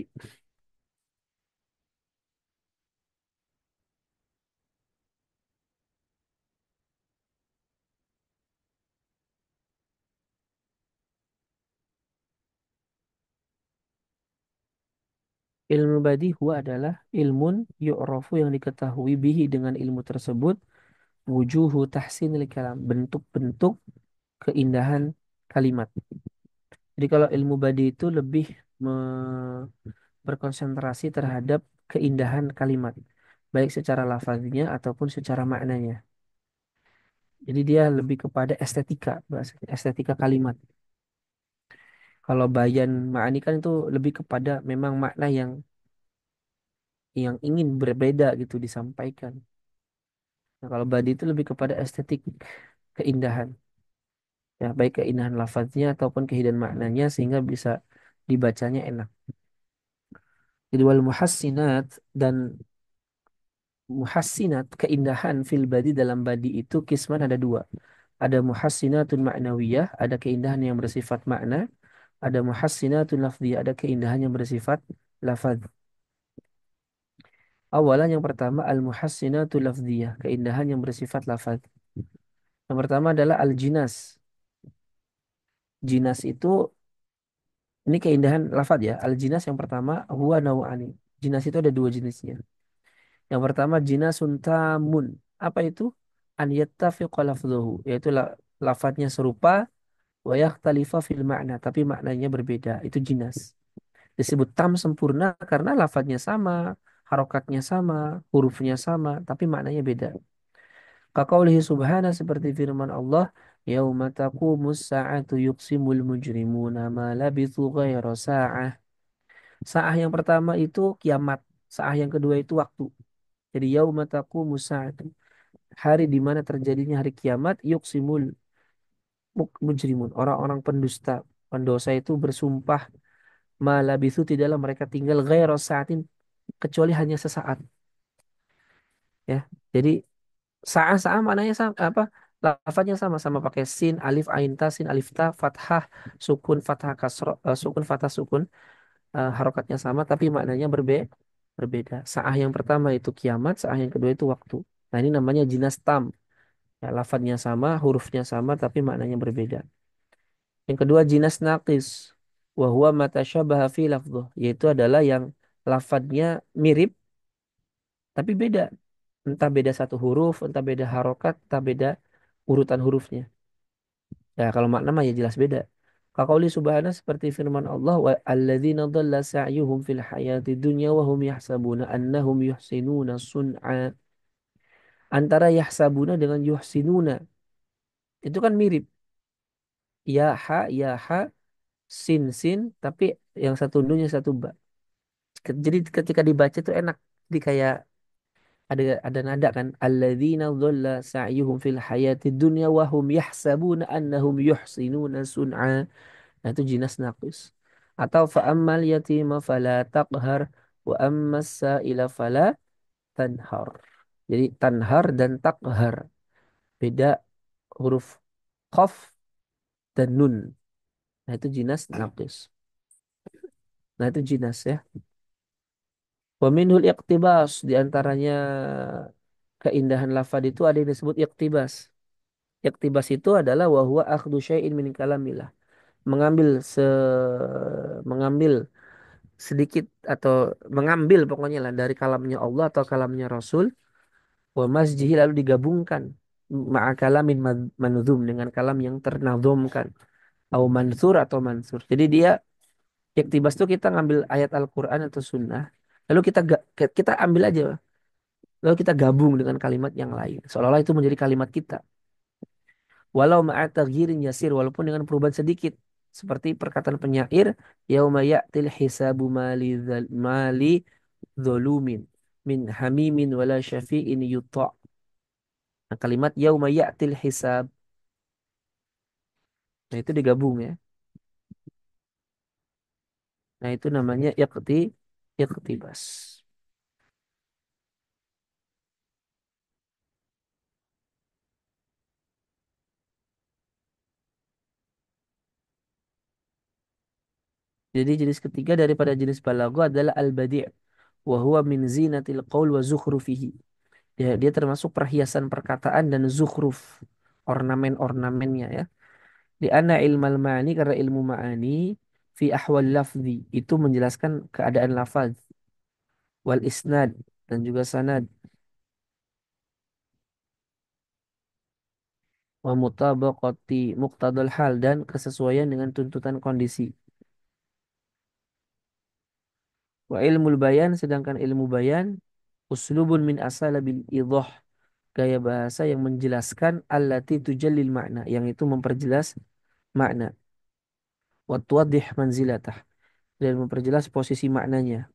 Ilmu badi huwa adalah ilmun yu'rafu yang diketahui bihi dengan ilmu tersebut wujuhu tahsinil kalam, bentuk-bentuk keindahan kalimat. Jadi kalau ilmu badi itu lebih berkonsentrasi terhadap keindahan kalimat, baik secara lafaznya ataupun secara maknanya. Jadi dia lebih kepada estetika, bahasanya, estetika kalimat. Kalau bayan ma'ani kan itu lebih kepada memang makna yang ingin berbeda gitu disampaikan. Nah, kalau badi itu lebih kepada estetik keindahan. Ya, baik keindahan lafaznya ataupun keindahan maknanya sehingga bisa dibacanya enak. Jadi wal muhassinat dan muhassinat keindahan fil badi dalam badi itu kisman ada dua. Ada muhassinatun ma'nawiyah, ada keindahan yang bersifat makna. Ada muhassinatun lafziyah, ada keindahan yang bersifat lafaz. Awalan yang pertama al muhassinatul lafziyah, keindahan yang bersifat lafaz. Yang pertama adalah al jinas. Jinas itu, ini keindahan lafadz ya. Al jinas yang pertama huwa naw'ani. Jinas itu ada dua jenisnya. Yang pertama jinasun tamun. Apa itu? An yattafiqa lafdhuhu, yaitu lafadznya serupa wa yakhtalifa fil makna, tapi maknanya berbeda. Itu jinas. Disebut tam sempurna karena lafadznya sama, harokatnya sama, hurufnya sama, tapi maknanya beda. Kaqaulihi subhana, seperti firman Allah, yauma taqumus sa'atu yuqsimul mujrimuna ma labithu ghaira sa'ah. Sa'ah yang pertama itu kiamat, sa'ah yang kedua itu waktu. Jadi yauma taqumus sa'atu, hari di mana terjadinya hari kiamat, yuqsimul mujrimun, orang-orang pendusta, pendosa itu bersumpah, ma labithu, tidaklah mereka tinggal ghaira sa'atin, kecuali hanya sesaat, ya. Jadi sa'a maknanya sama, apa? Lafadznya sama-sama pakai sin, alif, ain, ta, sin, alif, ta, fathah, sukun, fathah, kasro, sukun, fathah, sukun, harokatnya sama, tapi maknanya berbeda. Sa'ah yang pertama itu kiamat, sa'ah yang kedua itu waktu. Nah, ini namanya jinas tam. Ya, lafadznya sama, hurufnya sama, tapi maknanya berbeda. Yang kedua jinas naqis, wa huwa ma tasyabaha fi lafdhuh, yaitu adalah yang lafadznya mirip, tapi beda. Entah beda satu huruf, entah beda harokat, entah beda urutan hurufnya. Ya, kalau makna mah ya jelas beda. Kaqauli subhanahu, seperti firman Allah, wa alladzina dhalla sa'yuhum fil hayati dunya wa hum yahsabuna annahum yuhsinuna sun'a. Antara yahsabuna dengan yuhsinuna itu kan mirip. Ya ha, sin sin, tapi yang satu nun yang satu ba. Jadi ketika dibaca itu enak. Jadi kayak ada nada kan, alladzina dhalla sa'yuhum fil hayati dunya wa hum yahsabuna annahum yuhsinuna sun'a. Nah, itu jinas naqis. Atau fa'ammal yatima fala taqhar wa ammas sa'ila fala tanhar. Jadi tanhar dan taqhar beda huruf qaf dan nun. Nah, itu jinas naqis. Nah, itu jinas ya. Wa minhul iqtibas, di antaranya keindahan lafaz itu ada yang disebut iqtibas. Iqtibas itu adalah wa huwa akhdhu syai'in min kalamillah. Mengambil mengambil sedikit atau mengambil pokoknya lah dari kalamnya Allah atau kalamnya Rasul, wa masjihi, lalu digabungkan ma'a kalamin manzum, dengan kalam yang ternazumkan, atau mansur atau mansur. Jadi dia iktibas itu kita ngambil ayat Al-Qur'an atau sunnah, lalu kita ambil aja, lalu kita gabung dengan kalimat yang lain seolah-olah itu menjadi kalimat kita, walau ma'a taghyirin yasir, walaupun dengan perubahan sedikit, seperti perkataan penyair, yauma ya'til hisabu mali zolumin min hamimin wala syafi'in yuta'. Nah, kalimat yauma ya'til hisab, nah itu digabung ya. Nah, itu namanya iqtibas. Jadi jenis ketiga daripada jenis balaghah adalah al-badi', wa huwa min zinatil qaul wa zukhrufihi. Dia termasuk perhiasan perkataan dan zukhruf, ornamen-ornamennya ya. Di anna ilmal ma'ani, karena ilmu ma'ani fi ahwal lafzi, itu menjelaskan keadaan lafaz, wal isnad, dan juga sanad, wa mutabaqati muqtadal hal, dan kesesuaian dengan tuntutan kondisi. Wa ilmul bayan, sedangkan ilmu bayan uslubun min asalabil idah, gaya bahasa yang menjelaskan, allati tujallil makna, yang itu memperjelas makna, wa tuwaddih manzilatah, dan memperjelas posisi maknanya.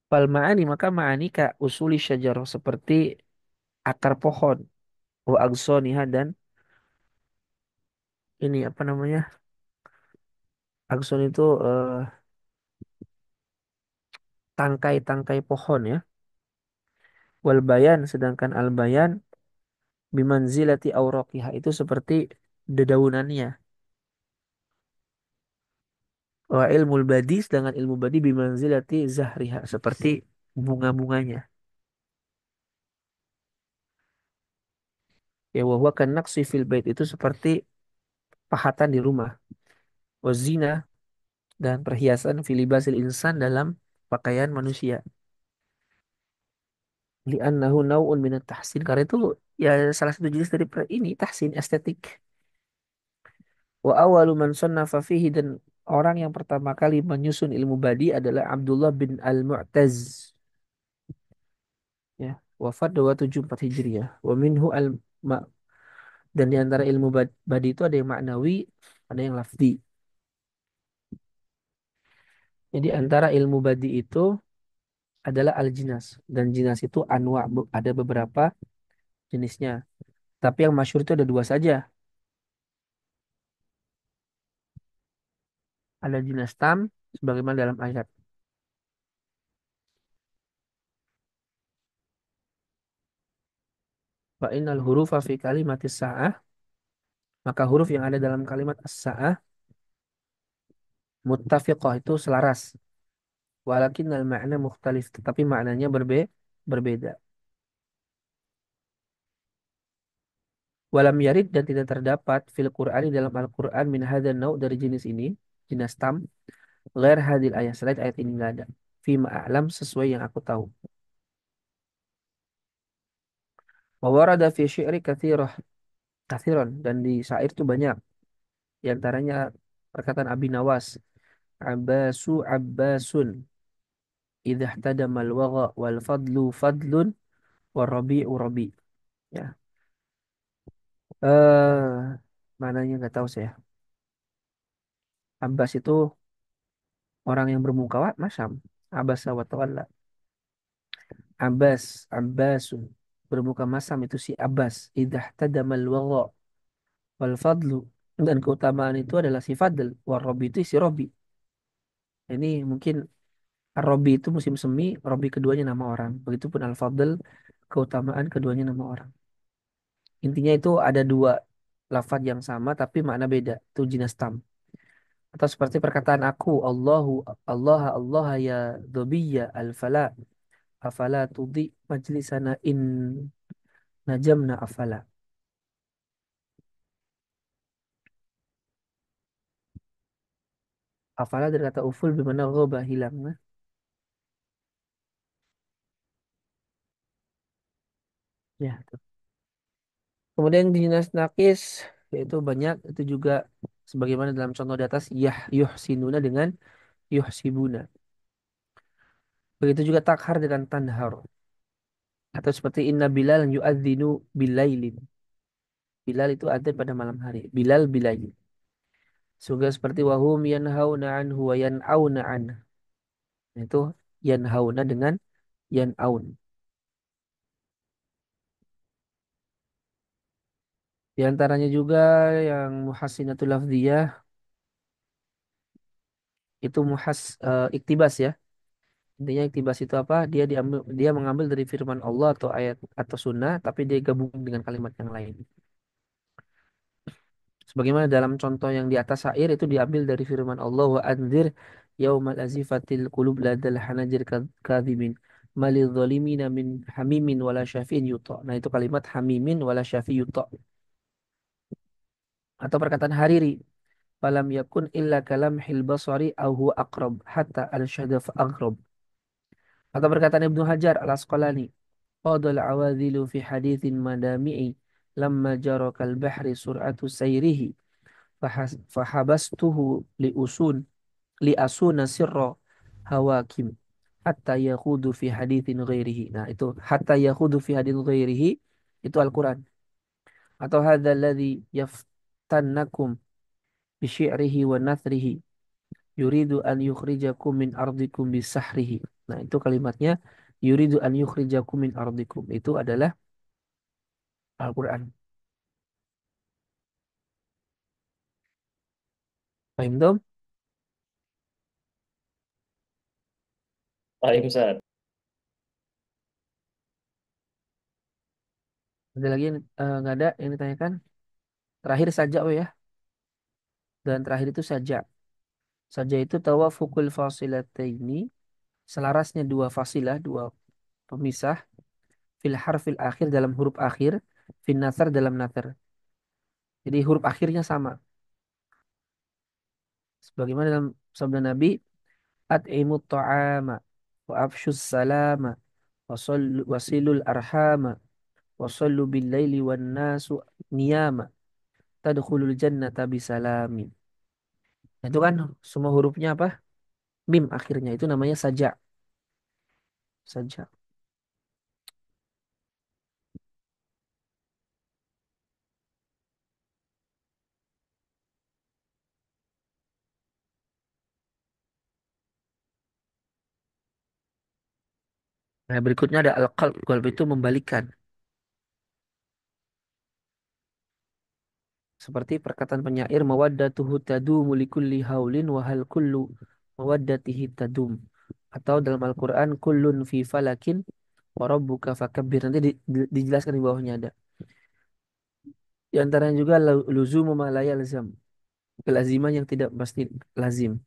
Fal ma'ani, maka ma'ani ka usuli syajarah, seperti akar pohon, wa agsoniha, dan ini apa namanya, agson itu tangkai-tangkai pohon ya. Wal bayan, sedangkan al bayan bimanzilati awraqiha, itu seperti dedaunannya. Wa ilmul badi, sedangkan ilmu badi bimanzilati zahriha, seperti bunga-bunganya. Ya wa huwa kan naqsi fil bait, itu seperti pahatan di rumah. Wazina, dan perhiasan filibasil insan, dalam pakaian manusia. Li'annahu naw'un minat tahsin, karena itu ya salah satu jenis dari ini tahsin estetik. Wa awalu man sannafa fihi, dan orang yang pertama kali menyusun ilmu badi adalah Abdullah bin Al-Mu'taz, ya, wafat 274 Hijriah. Wa minhu al ma- dan di antara ilmu badi itu ada yang maknawi, ada yang lafzi. Jadi antara ilmu badi itu adalah al-jinas, dan jinas itu anwa, ada beberapa jenisnya. Tapi yang masyhur itu ada dua saja. Ada jinas tam sebagaimana dalam ayat. Wa innal hurufa fi kalimatis sa'ah, maka huruf yang ada dalam kalimat as-sa'ah muttafiqah, itu selaras. Walakinnal ma'na mukhtalif, tetapi maknanya berbeda. Walam yarid, dan tidak terdapat fil Qur'ani, dalam Al-Qur'an, min hadzal nau', dari jenis ini, jenis tam, ghair hadil ayat, selain ayat ini enggak ada. Fima a'lam, sesuai yang aku tahu. Wa warada fi syi'ri kathiron, dan di syair itu banyak. Di antaranya perkataan Abi Nawas, Abbasu Abbasun, idza ihtadama al-wagha wal fadlu fadlun wa rabi'u rabi. Ya. Mananya nggak tahu saya. Abbas itu orang yang bermuka masam. Abbas wa tawalla. Abbasun, bermuka masam itu si Abbas. Idza ihtadama al-wagha wal fadlu, dan keutamaan itu adalah si Fadl. Wa rabi, itu si Robi. Ini mungkin Ar-Rabi itu musim semi, Rabi keduanya nama orang. Begitupun Al-Fadl, keutamaan keduanya nama orang. Intinya itu ada dua lafaz yang sama tapi makna beda. Itu jinas tam. Atau seperti perkataan aku, Allah Allah ya Dobiyya al-fala, afala tudi majlisana in najamna afala. Afala dari kata uful bermakna ghaba, hilang. Nah. Ya, tuh. Kemudian jinas nakis, yaitu banyak, itu juga sebagaimana dalam contoh di atas, yuhsinuna dengan yuhsibuna. Begitu juga takhar dengan tanhar. Atau seperti inna Bilal yu'adzinu bilailin. Bilal itu adzan pada malam hari. Bilal bilail. Juga seperti wahum yanhauna anhu wa yan'auna anhu. Itu yanhauna dengan yan'aun. Di antaranya juga yang muhassinatul lafziyah, itu iktibas, ya. Intinya iktibas itu apa? Dia mengambil dari firman Allah atau ayat atau sunnah, tapi dia gabung dengan kalimat yang lain. Sebagaimana dalam contoh yang di atas syair, itu diambil dari firman Allah, wa anzir yaumal azifatil qulub ladal hanajir kadhimin malil zalimina min hamimin wala syafi'in yuta. Nah, itu kalimat hamimin wala syafi' yuta. Atau perkataan Hariri, falam yakun illa kalamhil basari au huwa aqrab hatta al-syadda fa aghrab. Atau perkataan Ibnu Hajar al-Asqalani, qadal awadhilu fi hadithin madami'i lamma jara kal bahri sur'atu sayrihi fahabastuhu li asuna sirra hawakim hatta yakhudu fi hadithin ghairihi. Nah, itu hatta yakhudu fi hadithin ghairihi, itu Al-Quran. Atau hadza alladhi yaftannakum bi syi'rihi wa nathrihi yuridu an yukhrijakum min ardikum bisahrihi. Nah, itu kalimatnya yuridu an yukhrijakum min ardikum. Itu adalah Al-Quran. Paham dong? Waalaikumsalam. Ada lagi yang nggak ada yang ditanyakan? Terakhir saja, oh ya. Dan terakhir itu saja. Saja itu tawafukul fasilataini, selarasnya dua fasilah, dua pemisah, fil harfil akhir dalam huruf akhir, fin nasar dalam nasar. Jadi huruf akhirnya sama. Sebagaimana dalam sabda Nabi, at'imut ta'ama wa afshus salama wasilul arhama wasallu bil laili wan nasu niyama tadkhulul jannata bisalami. Itu kan semua hurufnya apa? Mim akhirnya itu namanya saja. Saja. Nah, berikutnya ada al-qalb. Qalb itu membalikan. Seperti perkataan penyair mawaddatuhu tadumu likulli haulin wa hal kullu mawaddatihi tadum. Atau dalam Al-Qur'an kullun fi falakin wa rabbuka fakabbir. Nanti dijelaskan di bawahnya ada. Di antaranya juga luzumu ma la yalzam. Kelaziman yang tidak pasti lazim.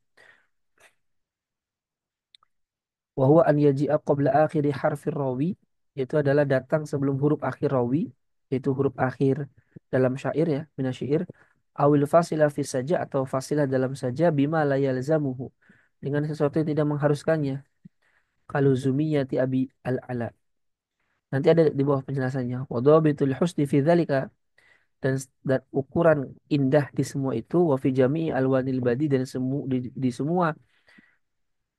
Wa huwa an yaji'a qabla akhiri harfir rawi. Itu adalah datang sebelum huruf akhir rawi. Yaitu huruf akhir dalam syair ya. Minasyair. Awil fasilah fi saja atau fasilah dalam saja bima la yalzamuhu. Dengan sesuatu yang tidak mengharuskannya. Kalau zumiyati abi al-ala. Nanti ada di bawah penjelasannya. Wa dhabitul husni fi dzalika, dan ukuran indah di semua itu wa fi jami'i alwanil badi, dan di semua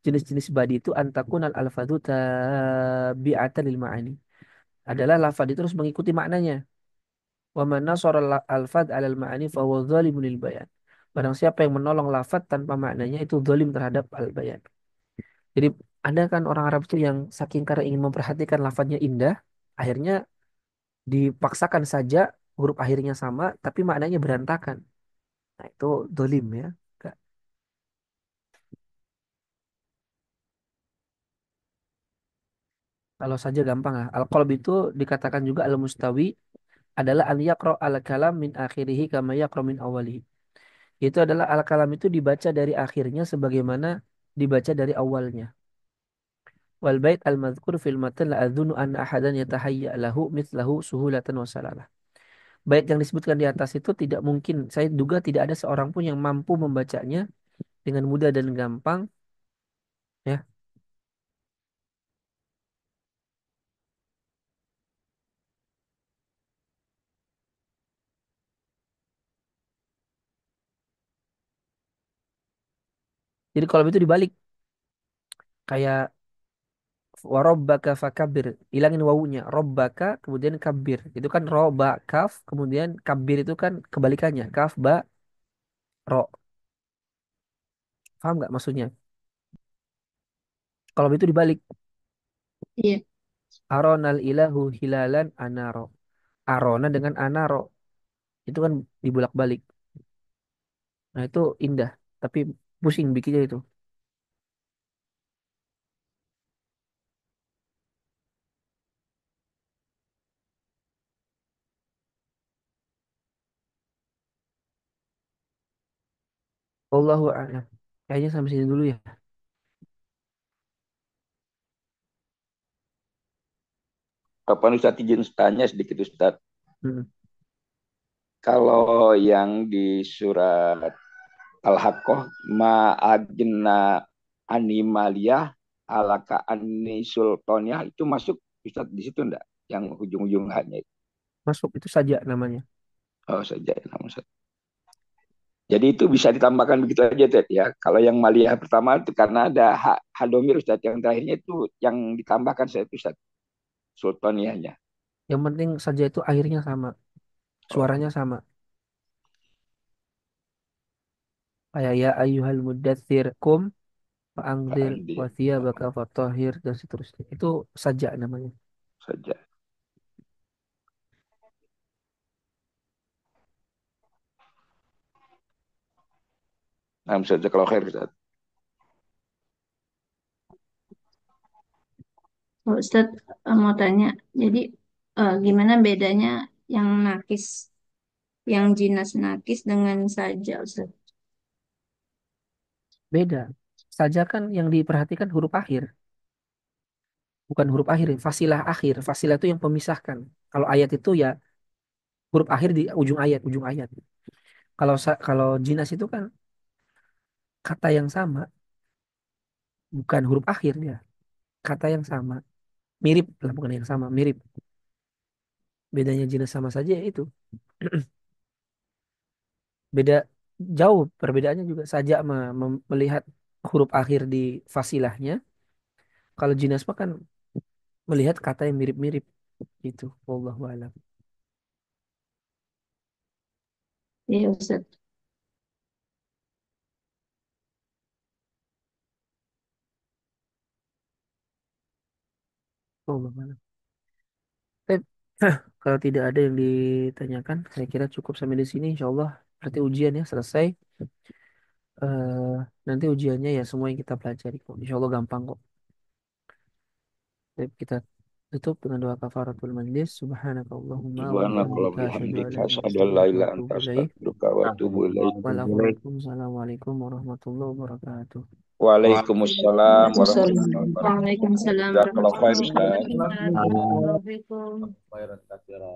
jenis-jenis badi itu antakunal alfadhu tabi'atan lil ma'ani. Adalah lafaz itu terus mengikuti maknanya. Wa man nasara alfad alal ma'ani fa huwa zalimun lil bayan. Barang siapa yang menolong lafaz tanpa maknanya itu zalim terhadap al bayan. Jadi ada kan orang Arab itu yang saking karena ingin memperhatikan lafadznya indah, akhirnya dipaksakan saja huruf akhirnya sama tapi maknanya berantakan. Nah, itu zalim ya. Kak. Kalau saja gampang lah. Al-qalb itu dikatakan juga al-mustawi adalah an yaqra al-kalam min akhirih kama yaqra min awalihi. Itu adalah al-kalam itu dibaca dari akhirnya sebagaimana dibaca dari awalnya. Wal bait al-madhkur fil matan la adzunu an ahadan yatahayya lahu mithlahu suhulatan wa salalah. Bait yang disebutkan di atas itu tidak mungkin, saya duga tidak ada seorang pun yang mampu membacanya dengan mudah dan gampang ya. Jadi kalau itu dibalik kayak warobbaka fakabir, hilangin wawunya, robbaka kemudian kabir, itu kan roba kaf kemudian kabir, itu kan kebalikannya, kaf ba ro. Paham nggak maksudnya? Kalau itu dibalik, Iya. aronal ilahu hilalan anaro, arona dengan anaro, itu kan dibulak-balik. Nah itu indah tapi pusing bikinnya itu. Allahu a'lam. Kayaknya sampai sini dulu ya. Kapan Ustadz izin tanya sedikit Ustadz. Hmm. Kalau yang di surat Al-Haqqah ma'agna animalia alaka ani sultannya itu masuk Ustadz di situ enggak? Yang ujung-ujung hanya itu. Masuk itu saja namanya. Oh saja ya, nama Ustadz. Jadi itu bisa ditambahkan begitu aja Ted ya. Kalau yang maliyah pertama itu karena ada hadomir Ustadz, yang terakhirnya itu yang ditambahkan saya itu Ustadz. Sultaniyahnya. Yang penting saja itu akhirnya sama, Oh, suaranya sama. Kayak ya ayyuhal muddatsir kum Pak fa'angdir Andi. wa thiyabaka fatahhir dan seterusnya. Itu saja namanya. Saja. Nah, saja kalau khair Ustadz. Kalau Ustadz mau tanya, jadi gimana bedanya yang nakis, yang jinas nakis dengan saja Ustadz? Beda. Saja kan yang diperhatikan huruf akhir, bukan huruf akhir, fasilah akhir. Fasilah itu yang pemisahkan. Kalau ayat itu ya huruf akhir di ujung ayat, ujung ayat. Kalau jinas itu kan kata yang sama, bukan huruf akhir ya, kata yang sama, mirip lah, bukan yang sama, mirip. Bedanya jinas sama saja ya itu. Beda jauh perbedaannya juga saja melihat huruf akhir di fasilahnya. Kalau jinas mah kan melihat kata yang mirip-mirip gitu. Wallahu a'lam. Iya Ustaz. Wallahu a'lam. Tapi, kalau tidak ada yang ditanyakan, saya kira cukup sampai di sini. Insya Allah berarti ujian ya selesai. eh Nanti ujiannya ya semua yang kita pelajari kok. Insya Allah gampang kok. Baik, kita tutup dengan doa kafaratul majlis. Subhanakallahumma wa Subhanakallah bihamdika asyhadu an bihamdika la ilaha illa asyhadu an la anta ilaha anta astaghfiruka wa atubu ilaik. astaghfiruka wa atubu ilaik. Waalaikumsalam warahmatullahi wabarakatuh. Waalaikumsalam warahmatullahi Waalaikumsalam. wabarakatuh. Waalaikumsalam Jazakallahu khair warahmatullahi Ustaz. wabarakatuh. Waalaikumsalam. khairan katsira.